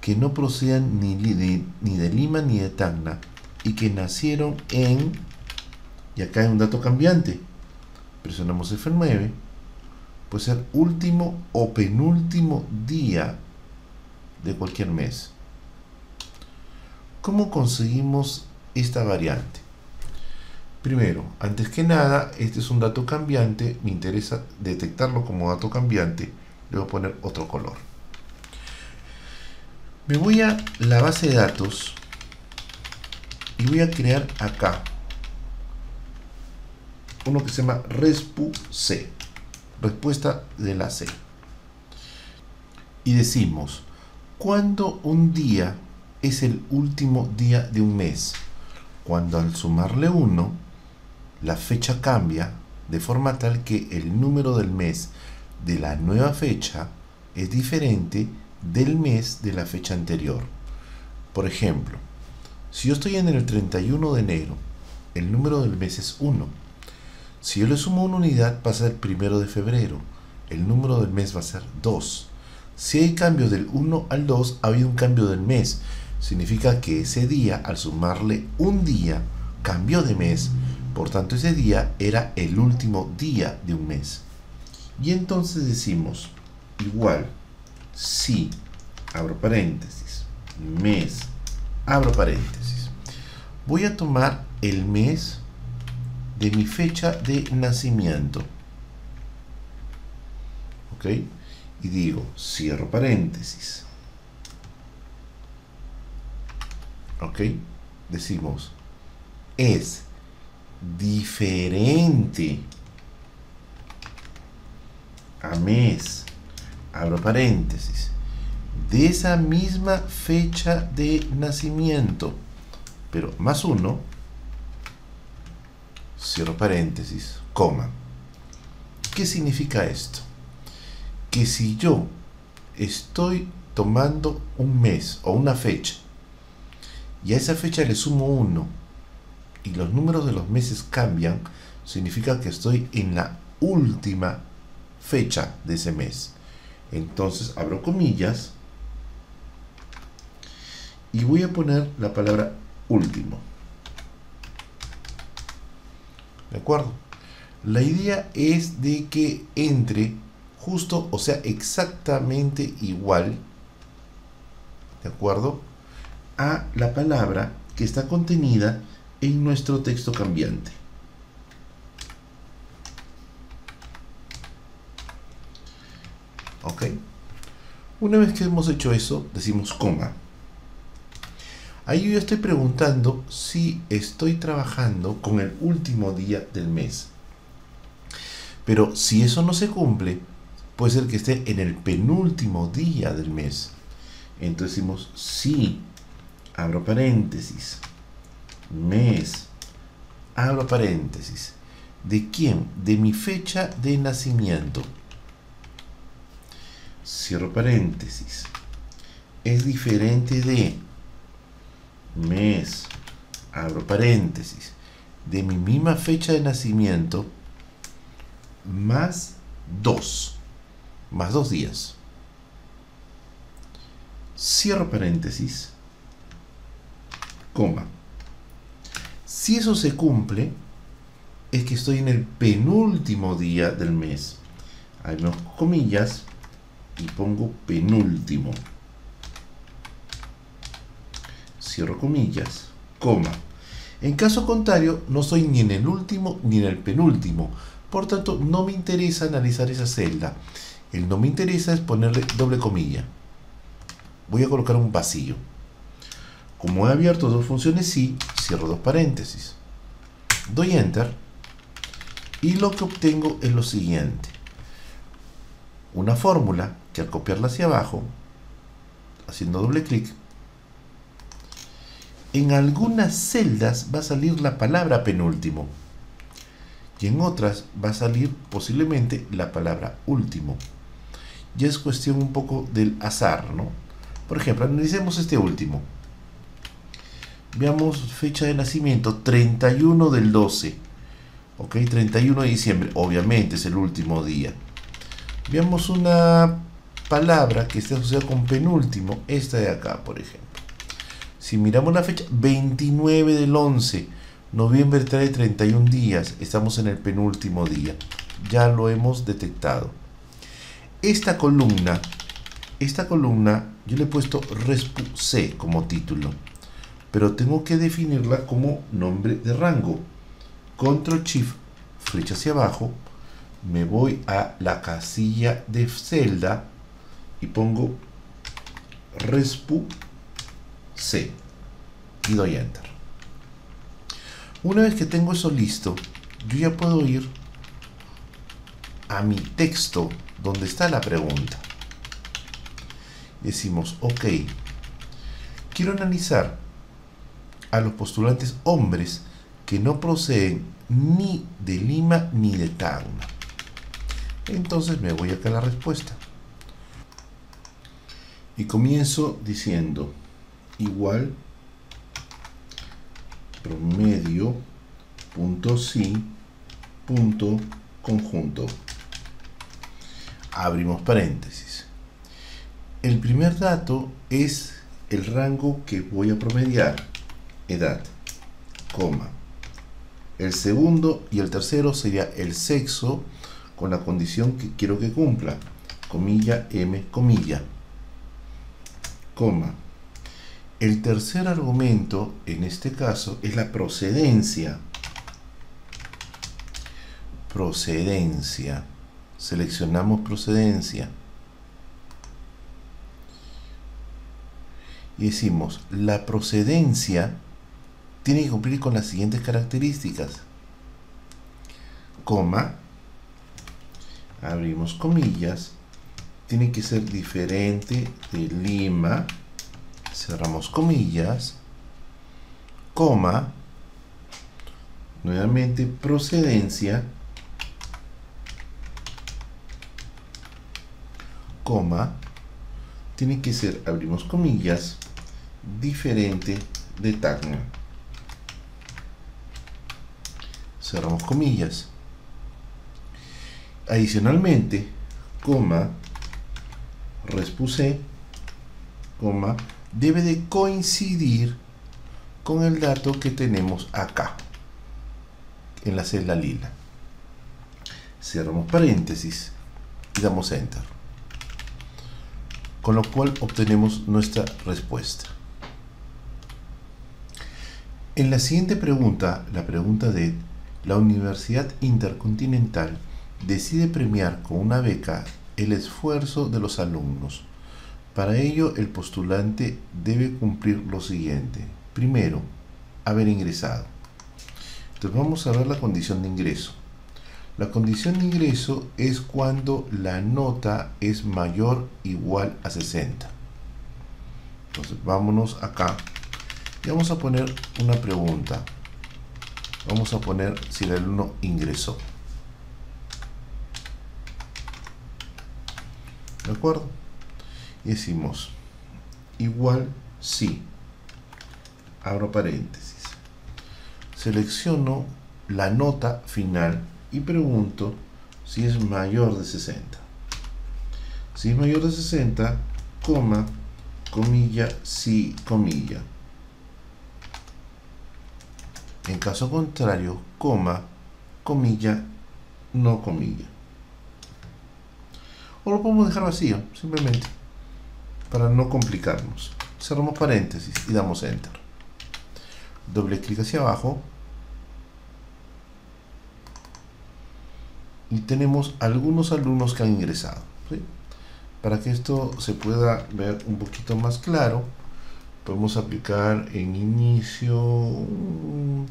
que no procedan ni de Lima ni de Tacna y que nacieron en, y acá hay un dato cambiante, presionamos F9, puede ser último o penúltimo día de cualquier mes. ¿Cómo conseguimos esta variante? Primero, antes que nada, este es un dato cambiante, me interesa detectarlo como dato cambiante, le voy a poner otro color. Me voy a la base de datos y voy a crear acá uno que se llama Respu C, respuesta de la C. Y decimos, ¿cuándo un día es el último día de un mes? Cuando al sumarle 1, la fecha cambia de forma tal que el número del mes de la nueva fecha es diferente del mes de la fecha anterior. Por ejemplo, si yo estoy en el 31 de enero, el número del mes es 1. Si yo le sumo una unidad, va a ser 1 de febrero. El número del mes va a ser 2. Si hay cambio del 1 al 2, ha habido un cambio del mes. Significa que ese día, al sumarle un día, cambió de mes. Por tanto, ese día era el último día de un mes. Y entonces decimos, igual, si, abro paréntesis, mes, abro paréntesis. Voy a tomar el mes de mi fecha de nacimiento. ¿Ok? Y digo, cierro paréntesis. ¿Ok? Decimos, es diferente a mes, abro paréntesis, de esa misma fecha de nacimiento, pero más 1, cierro paréntesis, coma. ¿Qué significa esto? Que si yo estoy tomando un mes o una fecha y a esa fecha le sumo 1 y los números de los meses cambian, significa que estoy en la última fecha de ese mes. Entonces abro comillas y voy a poner la palabra último. ¿De acuerdo? La idea es de que entre justo, o sea, exactamente igual, ¿de acuerdo?, a la palabra que está contenida en nuestro texto cambiante. ¿Ok? Una vez que hemos hecho eso, decimos coma. Ahí yo estoy preguntando si estoy trabajando con el último día del mes. Pero si eso no se cumple, puede ser que esté en el penúltimo día del mes. Entonces decimos sí, abro paréntesis, mes, abro paréntesis. ¿De quién? De mi fecha de nacimiento. cierro paréntesis, es diferente de mes, abro paréntesis, de mi misma fecha de nacimiento, más 2 días, cierro paréntesis, coma. Si eso se cumple, es que estoy en el penúltimo día del mes. Abro comillas y pongo penúltimo. Cierro comillas, coma. En caso contrario, no estoy ni en el último ni en el penúltimo. Por tanto, no me interesa analizar esa celda. El no me interesa es ponerle doble comilla. Voy a colocar un vacío. Como he abierto dos funciones sí, cierro dos paréntesis. Doy Enter. Y lo que obtengo es lo siguiente. Una fórmula que al copiarla hacia abajo, haciendo doble clic, en algunas celdas va a salir la palabra penúltimo y en otras va a salir posiblemente la palabra último. Ya es cuestión un poco del azar, ¿no? Por ejemplo, analicemos este último. Veamos fecha de nacimiento, 31 del 12. Ok, 31 de diciembre, obviamente es el último día. Veamos una palabra que esté asociada con penúltimo, esta de acá, por ejemplo. Si miramos la fecha, 29 del 11, noviembre trae 31 días, estamos en el penúltimo día. Ya lo hemos detectado. Esta columna, yo le he puesto Respu C como título, pero tengo que definirla como nombre de rango. Control Shift, flecha hacia abajo, me voy a la casilla de celda y pongo Respu C y doy Enter. Una vez que tengo eso listo, yo ya puedo ir a mi texto donde está la pregunta. Decimos, ok, quiero analizar a los postulantes hombres que no proceden ni de Lima ni de Tacna. Entonces me voy acá a la respuesta y comienzo diciendo igual promedio punto sí punto conjunto, abrimos paréntesis. El primer dato es el rango que voy a promediar, edad, coma. El segundo y el tercero sería el sexo con la condición que quiero que cumpla, comilla, m, comilla, coma. El tercer argumento, en este caso, es la procedencia. Procedencia. Seleccionamos procedencia. Y decimos, la procedencia tiene que cumplir con las siguientes características. Coma. Abrimos comillas. Tiene que ser diferente de Lima. Cerramos comillas, coma, nuevamente procedencia, coma, tiene que ser, abrimos comillas, diferente de Tacna. Cerramos comillas. Adicionalmente, coma, Respu C, coma, debe de coincidir con el dato que tenemos acá en la celda lila. Cerramos paréntesis y damos Enter, con lo cual obtenemos nuestra respuesta. En la siguiente pregunta, la pregunta D, la Universidad Intercontinental decide premiar con una beca el esfuerzo de los alumnos. Para ello, el postulante debe cumplir lo siguiente. Primero, haber ingresado. Entonces vamos a ver la condición de ingreso. La condición de ingreso es cuando la nota es mayor o igual a 60. Entonces vámonos acá y vamos a poner una pregunta. Vamos a poner si el alumno ingresó. acuerdo? Y decimos igual si, abro paréntesis, selecciono la nota final y pregunto si es mayor de 60. Si es mayor de 60, coma, comilla, sí, comilla. En caso contrario, coma, comilla, no comilla. O lo podemos dejar vacío, simplemente, para no complicarnos. Cerramos paréntesis y damos Enter. Doble clic hacia abajo. Y tenemos algunos alumnos que han ingresado, ¿sí? Para que esto se pueda ver un poquito más claro, podemos aplicar en inicio un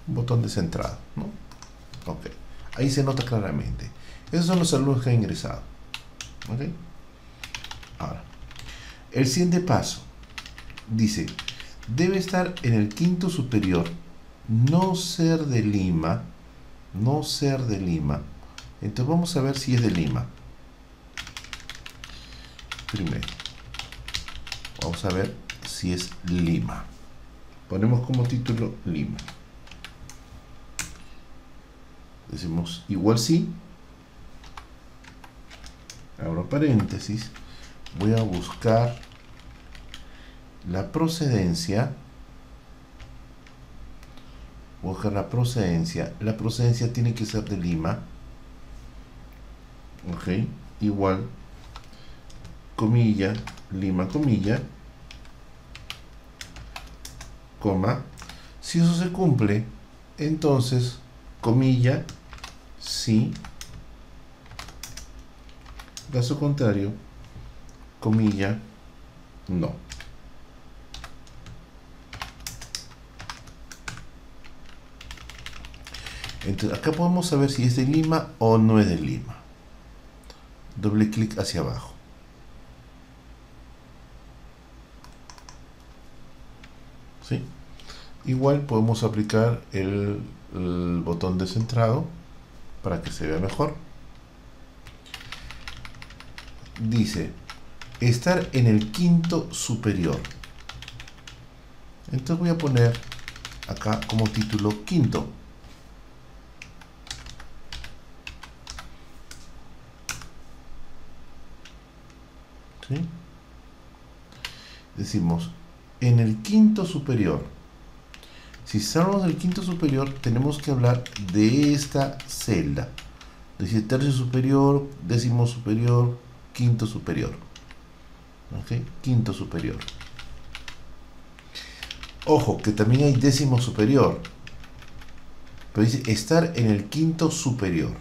botón de centrado, ¿no? Ok, ahí se nota claramente. Esos son los alumnos que han ingresado. ¿Ok? Ahora, el siguiente paso dice, debe estar en el quinto superior, no ser de Lima, no ser de Lima. Entonces vamos a ver si es de Lima. Primero, vamos a ver si es Lima. Ponemos como título Lima. Decimos igual sí. Abro paréntesis. Voy a buscar la procedencia. Buscar la procedencia. La procedencia tiene que ser de Lima. Ok. Igual. Comilla. Lima, comilla. Coma. Si eso se cumple, entonces, comilla, sí. Caso contrario, comilla, no. Entonces, acá podemos saber si es de Lima o no es de Lima. Doble clic hacia abajo. ¿Sí? Igual podemos aplicar el botón de centrado para que se vea mejor. Dice, estar en el quinto superior. Entonces voy a poner acá como título quinto. ¿Sí? Decimos, en el quinto superior. Si estamos en el quinto superior, tenemos que hablar de esta celda. Dice tercio superior, décimo superior, quinto superior. ¿Ok? Quinto superior. Ojo, que también hay décimo superior. Pero dice estar en el quinto superior.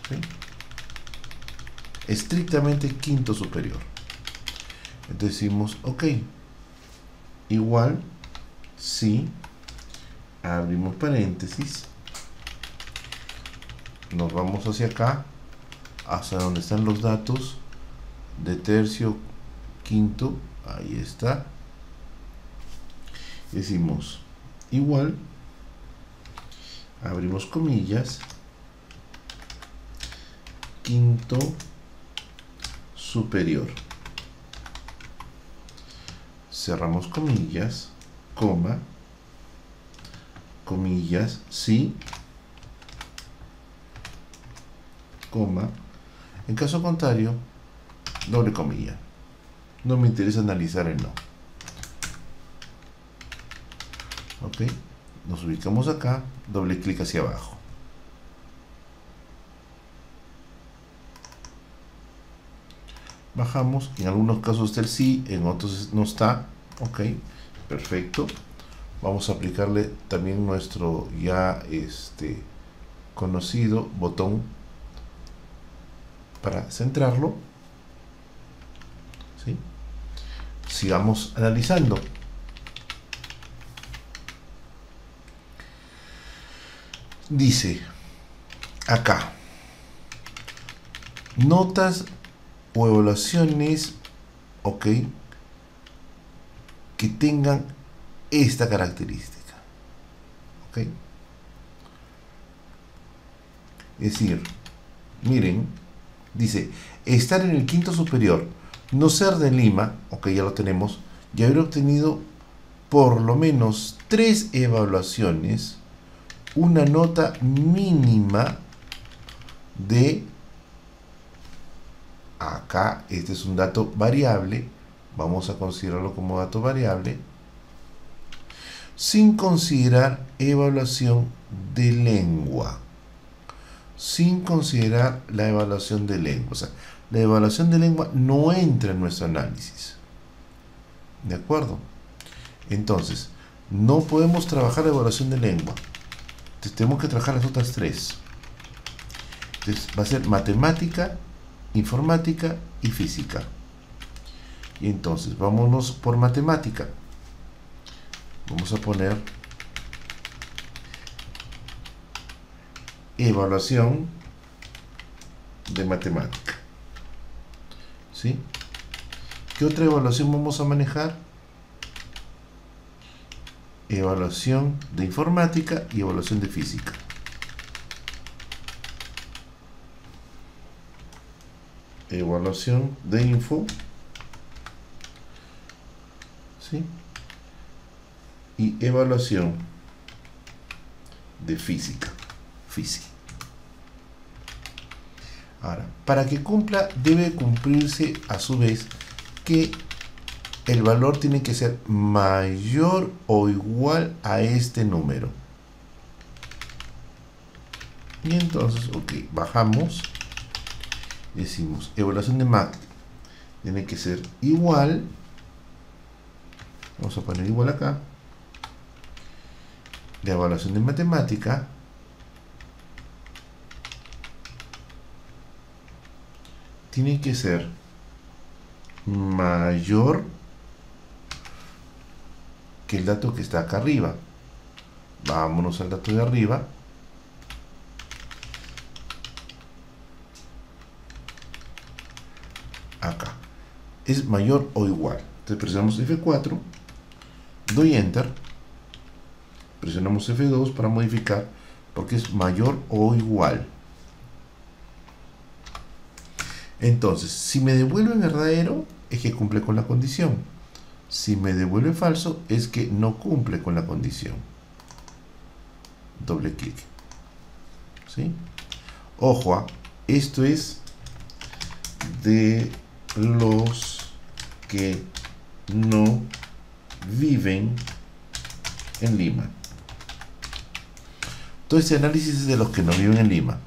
¿Sí? Estrictamente quinto superior. Entonces decimos, ok. Igual, sí. Abrimos paréntesis. Nos vamos hacia acá. Hasta donde están los datos de tercio, quinto. Ahí está. Decimos igual, abrimos comillas, quinto superior, cerramos comillas, coma, comillas, sí, coma, en caso contrario, doble comilla. No me interesa analizar el no. Ok, nos ubicamos acá, doble clic hacia abajo. Bajamos, en algunos casos está el sí, en otros no está. Ok, perfecto. Vamos a aplicarle también nuestro ya conocido botón para centrarlo. ¿Sí? Sigamos analizando. Dice acá, notas o evaluaciones, ok, que tengan esta característica, ok. Es decir, miren, Dice, estar en el quinto superior, no ser de Lima, ok, ya lo tenemos, y haber obtenido por lo menos 3 evaluaciones, una nota mínima de, acá, este es un dato variable, vamos a considerarlo como dato variable, sin considerar evaluación de lengua. Sin considerar la evaluación de lengua. O sea, la evaluación de lengua no entra en nuestro análisis. ¿De acuerdo? Entonces, no podemos trabajar la evaluación de lengua. Entonces, tenemos que trabajar las otras 3. Entonces, va a ser matemática, informática y física. Y entonces, vámonos por matemática. Vamos a poner evaluación de matemática. ¿Sí? ¿Qué otra evaluación vamos a manejar? Evaluación de informática y evaluación de física. Evaluación de info. ¿Sí? Y evaluación de física. Ahora, para que cumpla, debe cumplirse a su vez que el valor tiene que ser mayor o igual a este número. Y entonces, ok, bajamos. Decimos, evaluación de MAC tiene que ser igual. Vamos a poner igual acá. La evaluación de matemática tiene que ser mayor que el dato que está acá arriba. Vámonos al dato de arriba. Acá. Es mayor o igual. Entonces presionamos F4. Doy Enter. Presionamos F2 para modificar porque es mayor o igual. Entonces, si me devuelve verdadero, es que cumple con la condición. Si me devuelve falso, es que no cumple con la condición. Doble clic. ¿Sí? Ojo, esto es de los que no viven en Lima. Todo este análisis es de los que no viven en Lima.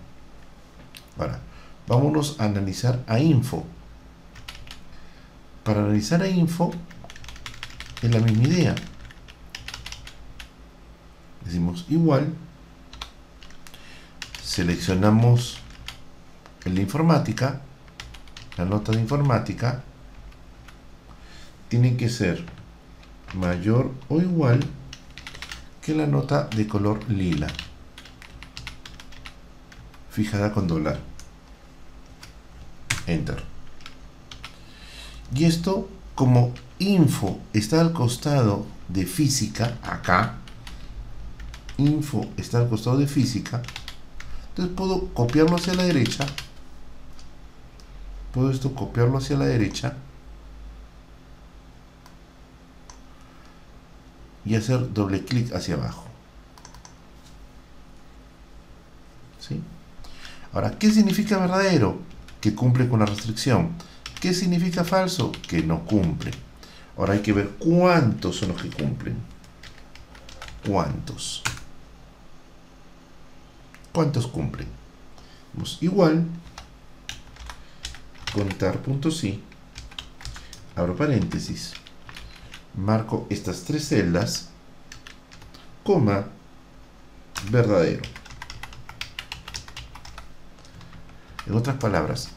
Ahora, vámonos a analizar a info. Para analizar a info es la misma idea. Decimos igual. Seleccionamos el de informática. La nota de informática tiene que ser mayor o igual que la nota de color lila, fijada con dólar. Enter. Y esto, como info está al costado de física, acá, info está al costado de física, entonces puedo copiarlo hacia la derecha. Puedo esto copiarlo hacia la derecha y hacer doble clic hacia abajo. ¿Sí? Ahora, ¿qué significa verdadero? Que cumple con la restricción. ¿Qué significa falso? Que no cumple. Ahora hay que ver cuántos son los que cumplen. ¿Cuántos? ¿Cuántos cumplen? Vamos igual, contar.si, abro paréntesis, marco estas 3 celdas, coma, verdadero. En otras palabras,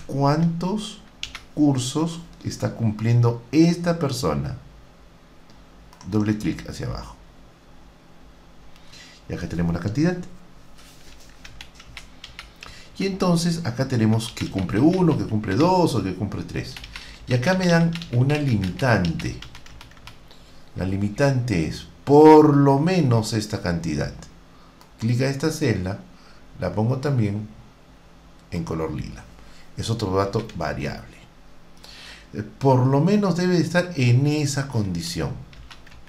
¿cuántos cursos está cumpliendo esta persona? Doble clic hacia abajo. Y acá tenemos la cantidad. Y entonces acá tenemos que cumple 1, que cumple 2 o que cumple 3. Y acá me dan una limitante. La limitante es por lo menos esta cantidad. Clic a esta celda, la pongo también en color lila. es otro dato variable. Por lo menos debe de estar en esa condición.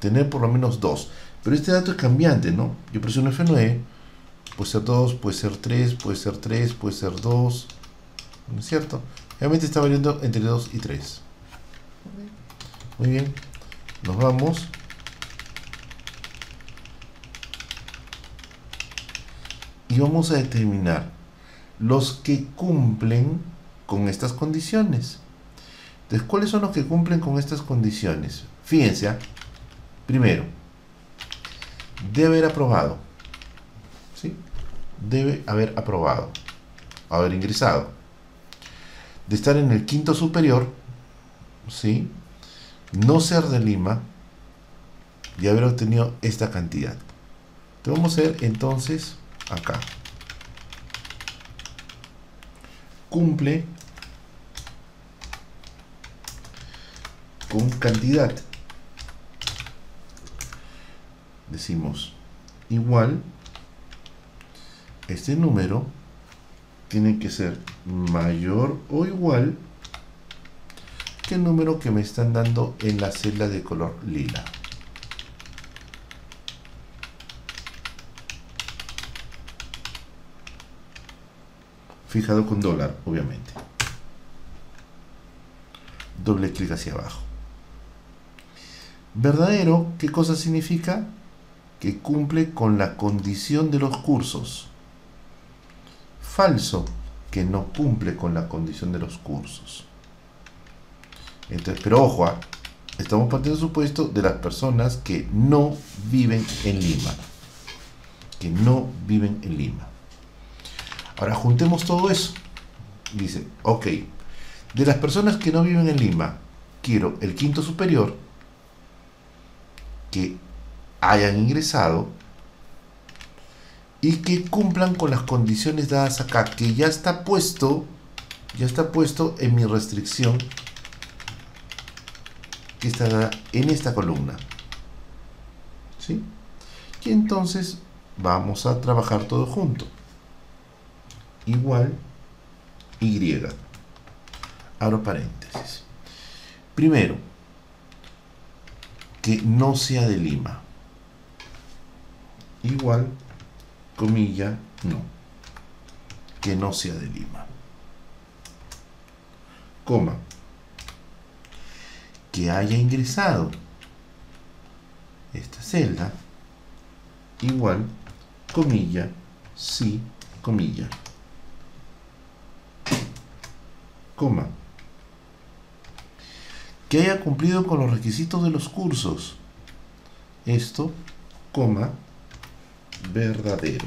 Tener por lo menos 2. Pero este dato es cambiante, ¿no? Yo presiono F9. Puede ser 2, puede ser 3, puede ser 3, puede ser 2. ¿No es cierto? Realmente está variando entre 2 y 3. Muy bien. Nos vamos. Y vamos a determinar los que cumplen con estas condiciones. Entonces, ¿cuáles son los que cumplen con estas condiciones? Fíjense, primero, debe haber aprobado. ¿Sí? Debe haber aprobado. Haber ingresado. De estar en el quinto superior. ¿Sí? No ser de Lima. Y haber obtenido esta cantidad. Entonces, vamos a ver entonces acá. Cumple con cantidad. Decimos igual, este número tiene que ser mayor o igual que el número que me están dando en la celda de color lila. Fijado con dólar, obviamente. Doble clic hacia abajo. Verdadero, ¿qué cosa significa? Que cumple con la condición de los cursos. Falso, que no cumple con la condición de los cursos. Entonces, pero ojo, estamos partiendo del supuesto de las personas que no viven en Lima. Que no viven en Lima. Ahora juntemos todo eso. Dice, ok, de las personas que no viven en Lima, quiero el quinto superior, que hayan ingresado y que cumplan con las condiciones dadas acá, que ya está puesto en mi restricción que está en esta columna. ¿Sí? Y entonces vamos a trabajar todo junto. Igual Y. Abro paréntesis. Primero, que no sea de Lima. Igual, comilla, no. Que no sea de Lima. Coma. Que haya ingresado esta celda. Igual, comilla, sí, comilla. Coma. Que haya cumplido con los requisitos de los cursos. Esto, coma, verdadero.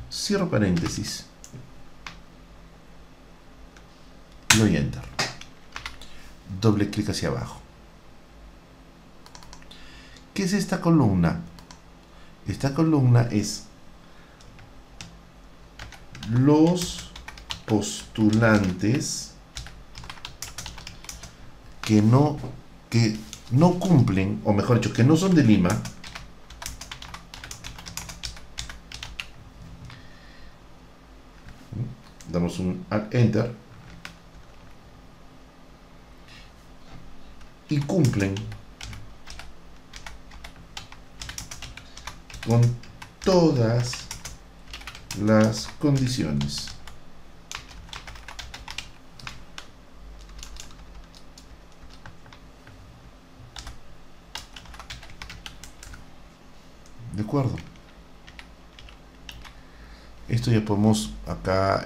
Cierro paréntesis. Y doy enter. Doble clic hacia abajo. ¿Qué es esta columna? Esta columna es los postulantes que no cumplen, o mejor dicho, que no son de Lima, damos un enter, y cumplen con todas las condiciones. ¿De acuerdo? Esto ya podemos acá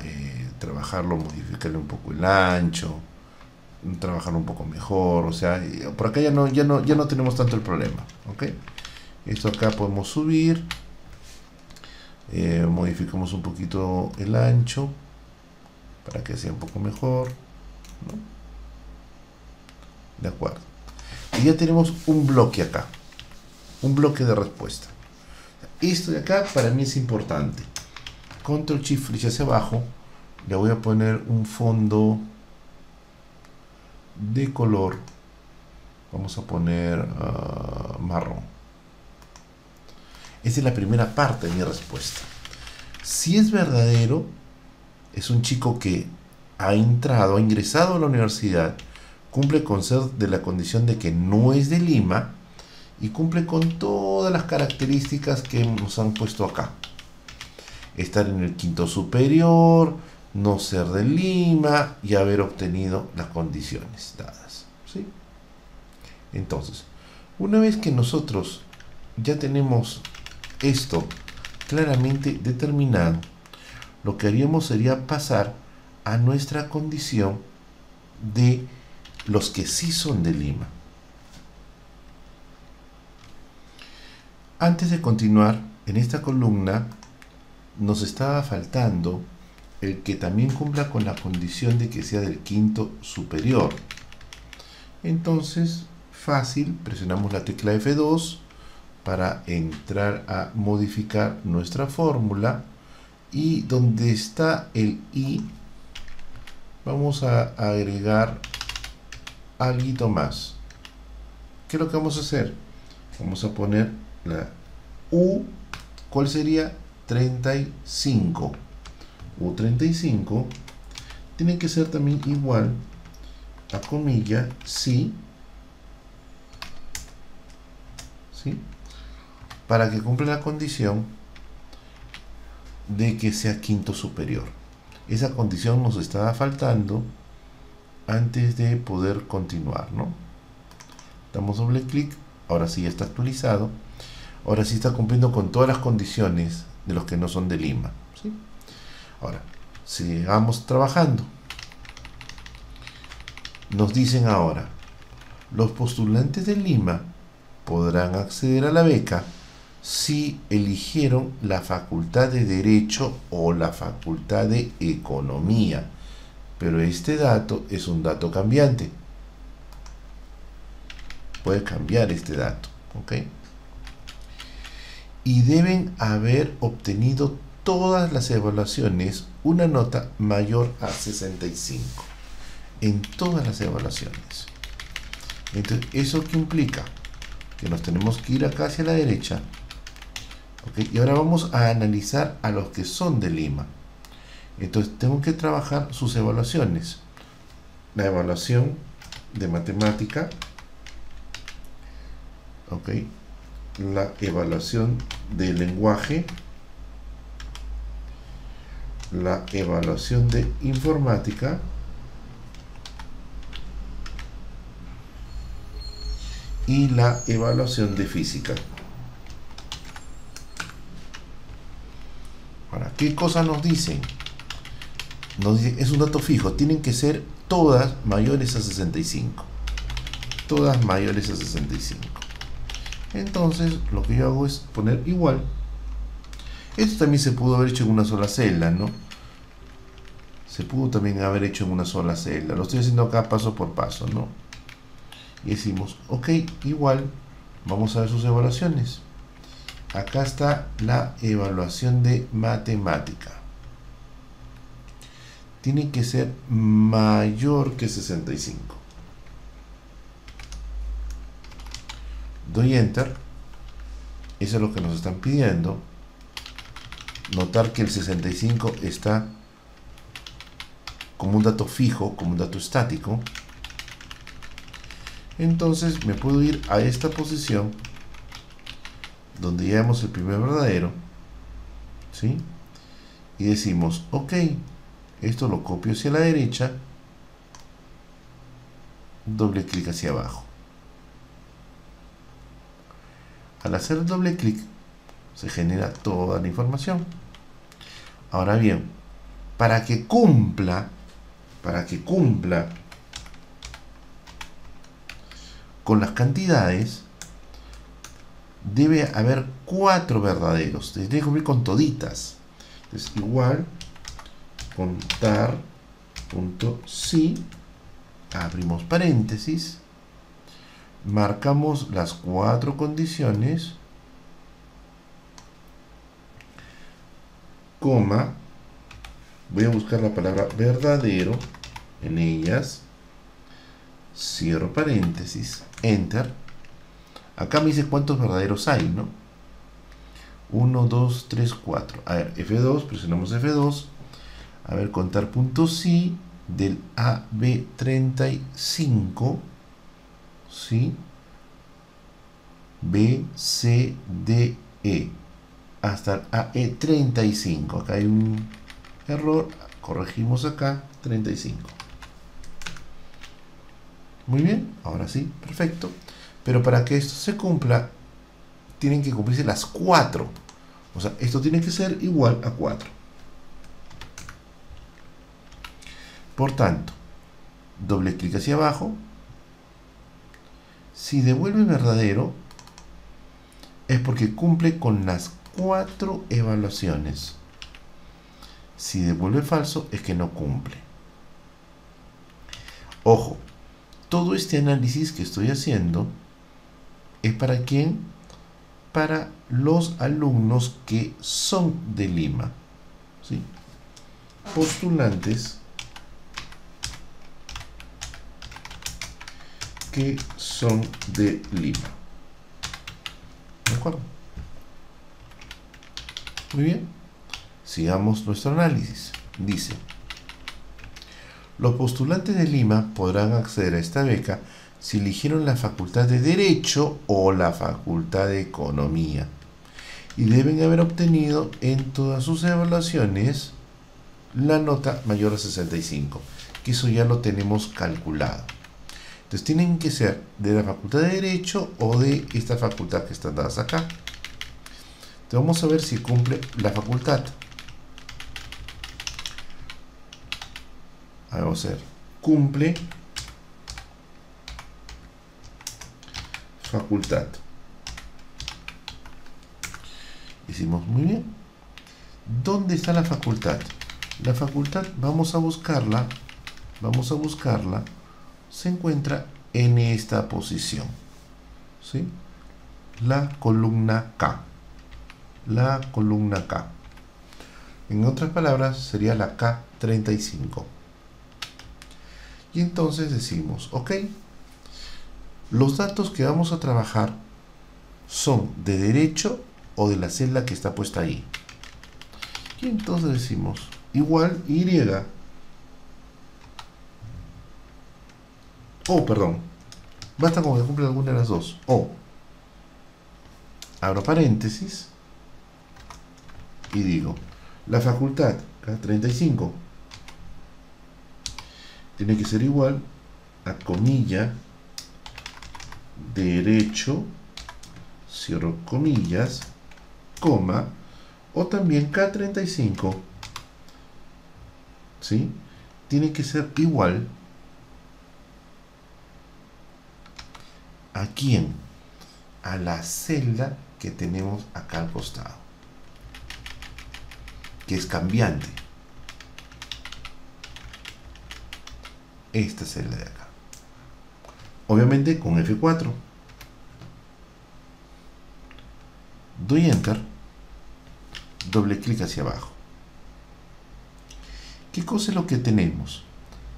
trabajarlo, modificarle un poco el ancho, trabajarlo un poco mejor, o sea, por acá ya no tenemos tanto el problema, ¿ok? Esto acá podemos subir, modificamos un poquito el ancho para que sea un poco mejor, ¿no? De acuerdo. Y ya tenemos un bloque acá, un bloque de respuesta. Esto de acá para mí es importante. Control Shift flecha hacia abajo. Le voy a poner un fondo de color. Vamos a poner marrón. Esta es la primera parte de mi respuesta. Si es verdadero, es un chico que ha ingresado a la universidad, cumple con ser de la condición de que no es de Lima y cumple con todas las características que nos han puesto acá. Estar en el quinto superior, no ser de Lima y haber obtenido las condiciones dadas, ¿sí? Entonces, una vez que nosotros ya tenemos esto claramente determinado, lo que haríamos sería pasar a nuestra condición de los que sí son de Lima. Antes de continuar, en esta columna nos estaba faltando el que también cumpla con la condición de que sea del quinto superior. Entonces, fácil, presionamos la tecla F2 para entrar a modificar nuestra fórmula, y donde está el I vamos a agregar algo más. ¿Qué es lo que vamos a hacer? Vamos a poner la U. ¿Cuál sería? 35. U35 tiene que ser también igual a comilla sí, para que cumpla la condición de que sea quinto superior. Esa condición nos estaba faltando antes de poder continuar, ¿no? Damos doble clic, ahora sí ya está actualizado, ahora sí está cumpliendo con todas las condiciones de los que no son de Lima, ¿sí? Ahora, sigamos trabajando. Nos dicen ahora, los postulantes de Lima podrán acceder a la beca si eligieron la facultad de Derecho o la facultad de Economía, pero este dato es un dato cambiante. Puede cambiar este dato, ¿ok? Y deben haber obtenido todas las evaluaciones una nota mayor a 65 en todas las evaluaciones. Entonces, ¿eso qué implica? Que nos tenemos que ir acá hacia la derecha, ¿ok? Y ahora vamos a analizar a los que son de Lima. Entonces tengo que trabajar sus evaluaciones. La evaluación de matemática, ¿ok? La evaluación de lenguaje, la evaluación de informática y la evaluación de física. Ahora, ¿qué cosas nos dicen? Nos dice, es un dato fijo, tienen que ser todas mayores a 65. Todas mayores a 65. Entonces, lo que yo hago es poner igual. Esto también se pudo haber hecho en una sola celda, ¿no? Se pudo también haber hecho en una sola celda. Lo estoy haciendo acá paso por paso, ¿no? Y decimos, ok, igual, vamos a ver sus evaluaciones. Acá está la evaluación de matemática. Tiene que ser mayor que 65. Doy Enter. Eso es lo que nos están pidiendo. Notar que el 65 está como un dato fijo, como un dato estático. Entonces me puedo ir a esta posición donde ya vemos el primer verdadero, ¿sí? Y decimos, ok, esto lo copio hacia la derecha, doble clic hacia abajo. Al hacer doble clic se genera toda la información. Ahora bien, para que cumpla con las cantidades, debe haber 4 verdaderos. Tiene que cumplir con toditas. Entonces, igual, contar.si, abrimos paréntesis, marcamos las 4 condiciones, coma, voy a buscar la palabra verdadero en ellas, cierro paréntesis, enter. Acá me dice cuántos verdaderos hay, ¿no? 1, 2, 3, 4. A ver, F2, presionamos F2. A ver, contar puntos sí del AB35, ¿sí? B, C, D, E, hasta el AE35. Acá hay un error, corregimos acá, 35. Muy bien, ahora sí, perfecto. Pero para que esto se cumpla, tienen que cumplirse las 4. O sea, esto tiene que ser igual a 4. Por tanto, doble clic hacia abajo. Si devuelve verdadero, es porque cumple con las 4 evaluaciones. Si devuelve falso, es que no cumple. Ojo, todo este análisis que estoy haciendo es para quién, para los alumnos que son de Lima, ¿sí? Postulantes que son de Lima. ¿De acuerdo? Muy bien. Sigamos nuestro análisis. Dice: los postulantes de Lima podrán acceder a esta beca si eligieron la Facultad de Derecho o la Facultad de Economía y deben haber obtenido en todas sus evaluaciones la nota mayor a 65, que eso ya lo tenemos calculado. Entonces tienen que ser de la Facultad de Derecho o de esta facultad que están dadas acá. Entonces vamos a ver si cumple la facultad. Vamos a ver, cumple facultad. Hicimos muy bien. ¿Dónde está la facultad? La facultad, vamos a buscarla, se encuentra en esta posición, ¿sí? La columna K. La columna K. En otras palabras, sería la K35. Y entonces decimos, ok, los datos que vamos a trabajar son de derecho o de la celda que está puesta ahí. Y entonces decimos, igual Y. O, perdón, basta con que cumpla alguna de las dos. O, abro paréntesis y digo, la facultad K35 tiene que ser igual a comilla, derecho, cierro comillas, coma, o también K35, ¿sí? Tiene que ser igual a quién, a la celda que tenemos acá al costado, que es cambiante. Esta celda de acá. Obviamente con F4. Doy Enter. Doble clic hacia abajo. ¿Qué cosa es lo que tenemos?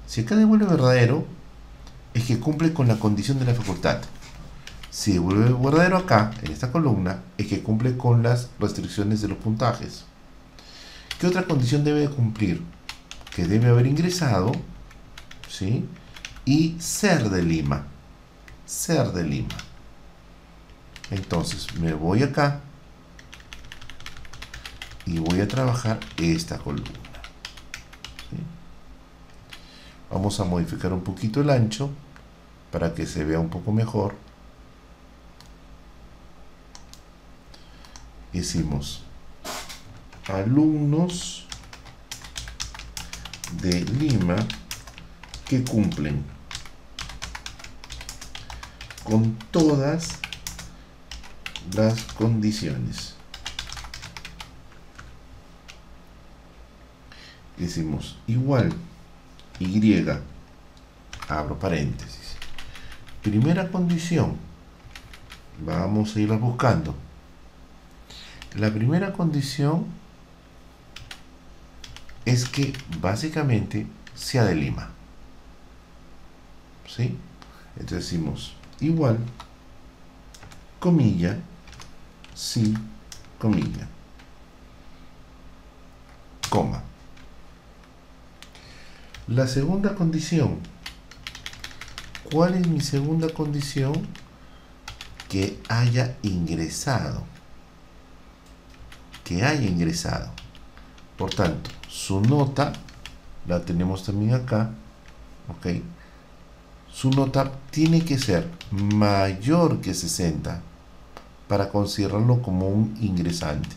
Si acá devuelve verdadero, es que cumple con la condición de la facultad. Si devuelve verdadero acá, en esta columna, es que cumple con las restricciones de los puntajes. ¿Qué otra condición debe de cumplir? Que debe haber ingresado, ¿sí? Y ser de Lima. Ser de Lima. Entonces me voy acá y voy a trabajar esta columna, ¿sí? Vamos a modificar un poquito el ancho para que se vea un poco mejor. Hicimos alumnos de Lima que cumplen con todas las condiciones. Decimos igual Y, abro paréntesis. Primera condición, vamos a irla buscando. La primera condición es que básicamente sea de Lima, ¿sí? Entonces decimos igual, comilla, sí, comilla, coma. La segunda condición. ¿Cuál es mi segunda condición? Que haya ingresado. Que haya ingresado. Por tanto, su nota la tenemos también acá. ¿Ok? Su nota tiene que ser mayor que 60 para considerarlo como un ingresante.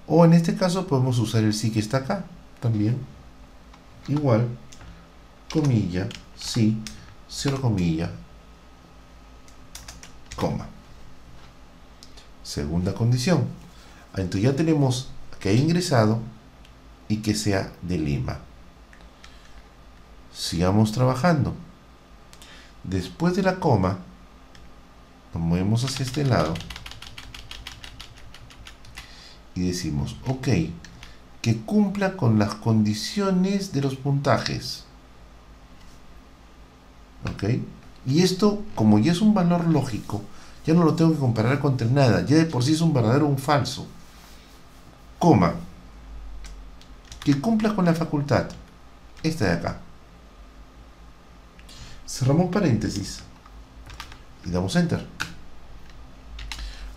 O en este caso podemos usar el sí que está acá también. Igual, comilla, sí, cierro comilla, coma. Segunda condición. Entonces ya tenemos que haya ingresado y que sea de Lima. Sigamos trabajando. Después de la coma, nos movemos hacia este lado y decimos, ok, que cumpla con las condiciones de los puntajes. Ok, y esto, como ya es un valor lógico, ya no lo tengo que comparar contra nada, ya de por sí es un verdadero o un falso. Coma, que cumpla con la facultad, esta de acá. Cerramos paréntesis y damos enter.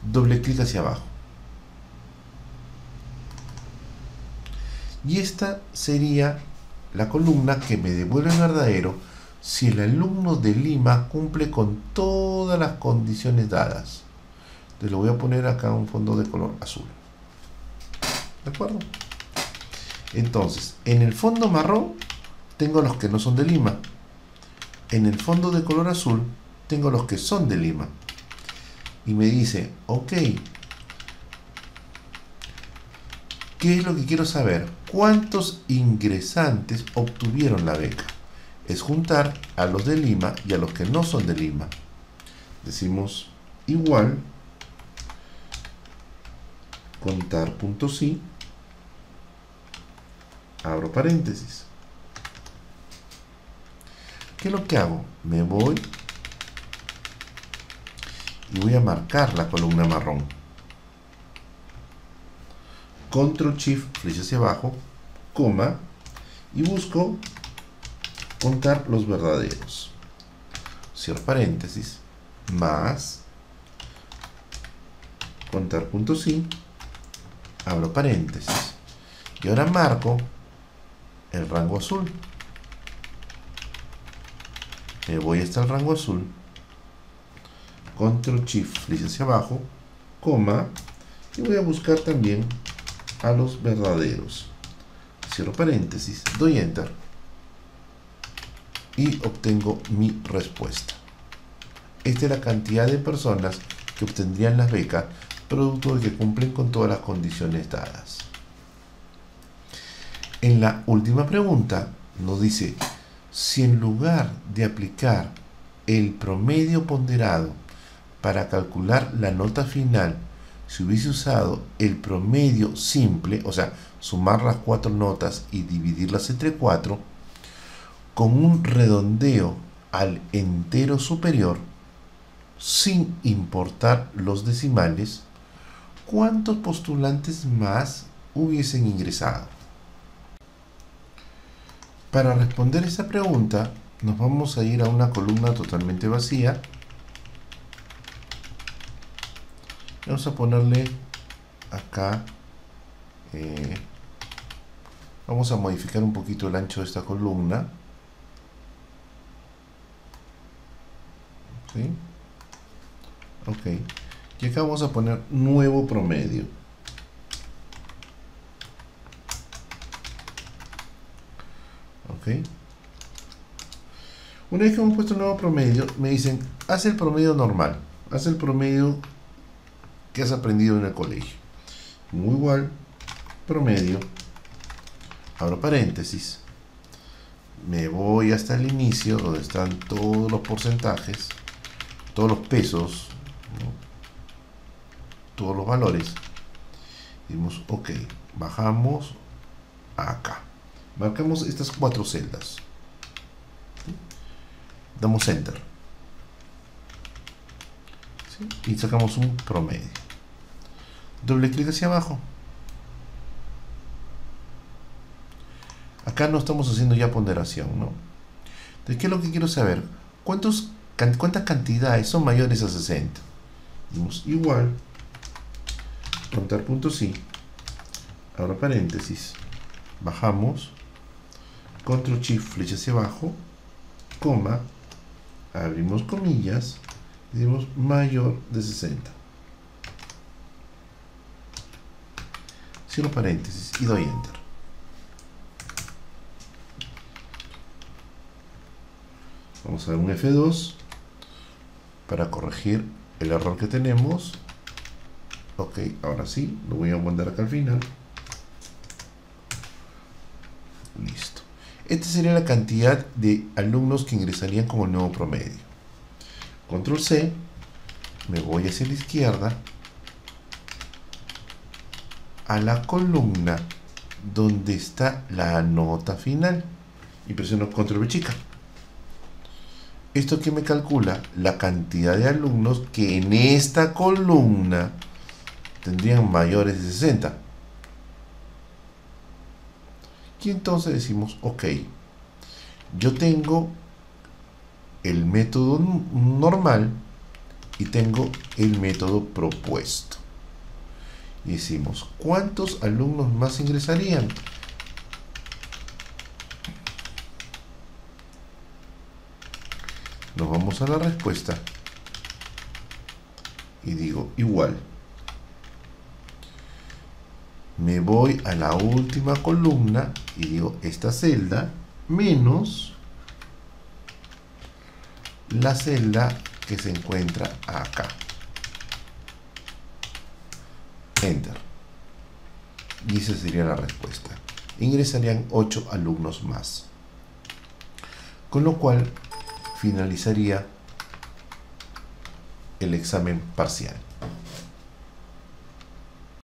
Doble clic hacia abajo. Y esta sería la columna que me devuelve el verdadero si el alumno de Lima cumple con todas las condiciones dadas. Te lo voy a poner acá un fondo de color azul. ¿De acuerdo? Entonces, en el fondo marrón tengo los que no son de Lima. En el fondo de color azul tengo los que son de Lima. Y me dice, ok, ¿qué es lo que quiero saber? ¿Cuántos ingresantes obtuvieron la beca? Es juntar a los de Lima y a los que no son de Lima. Decimos igual, contar punto sí, abro paréntesis. ¿Qué es lo que hago? Me voy y voy a marcar la columna marrón. Control Shift, flecha hacia abajo, coma, y busco contar los verdaderos. Cierro paréntesis, más, contar punto sí, abro paréntesis. Y ahora marco el rango azul. Me voy hasta el rango azul, Control Shift, flecha hacia abajo, coma, y voy a buscar también a los verdaderos. Cierro paréntesis, doy enter y obtengo mi respuesta. Esta es la cantidad de personas que obtendrían las becas producto de que cumplen con todas las condiciones dadas. En la última pregunta nos dice, si en lugar de aplicar el promedio ponderado para calcular la nota final, se hubiese usado el promedio simple, o sea, sumar las 4 notas y dividirlas entre 4, con un redondeo al entero superior, sin importar los decimales, ¿cuántos postulantes más hubiesen ingresado? Para responder esta pregunta, nos vamos a ir a una columna totalmente vacía. Vamos a ponerle acá, vamos a modificar un poquito el ancho de esta columna. ¿Sí? Ok. Y acá vamos a poner nuevo promedio. Ok. Una vez que hemos puesto el nuevo promedio, me dicen, haz el promedio normal. Haz el promedio que has aprendido en el colegio. Muy igual, promedio, abro paréntesis, me voy hasta el inicio donde están todos los porcentajes, todos los pesos, ¿no? Todos los valores. Dimos ok, bajamos acá, marcamos estas 4 celdas, ¿sí? Damos enter, ¿sí? Y sacamos un promedio. Doble clic hacia abajo. acá no estamos haciendo ya ponderación, ¿no? Entonces, ¿qué es lo que quiero saber? ¿Cuántas cantidades son mayores a 60? Dimos igual, contar puntos y, ahora paréntesis, bajamos, control shift, flecha hacia abajo, coma, abrimos comillas, y decimos mayor de 60. Cierro paréntesis y doy enter. Vamos a dar un F2 para corregir el error que tenemos. Ok, ahora sí, lo voy a mandar acá al final. Listo. Esta sería la cantidad de alumnos que ingresarían como el nuevo promedio. Control C, me voy hacia la izquierda a la columna donde está la nota final y presiono Control V chica. Esto que me calcula la cantidad de alumnos que en esta columna tendrían mayores de 60. Y entonces decimos, ok, yo tengo el método normal y tengo el método propuesto. Y decimos, ¿cuántos alumnos más ingresarían? Nos vamos a la respuesta y digo igual. Me voy a la última columna y digo esta celda menos la celda que se encuentra acá. Enter. Y esa sería la respuesta. Ingresarían 8 alumnos más. Con lo cual finalizaría el examen parcial.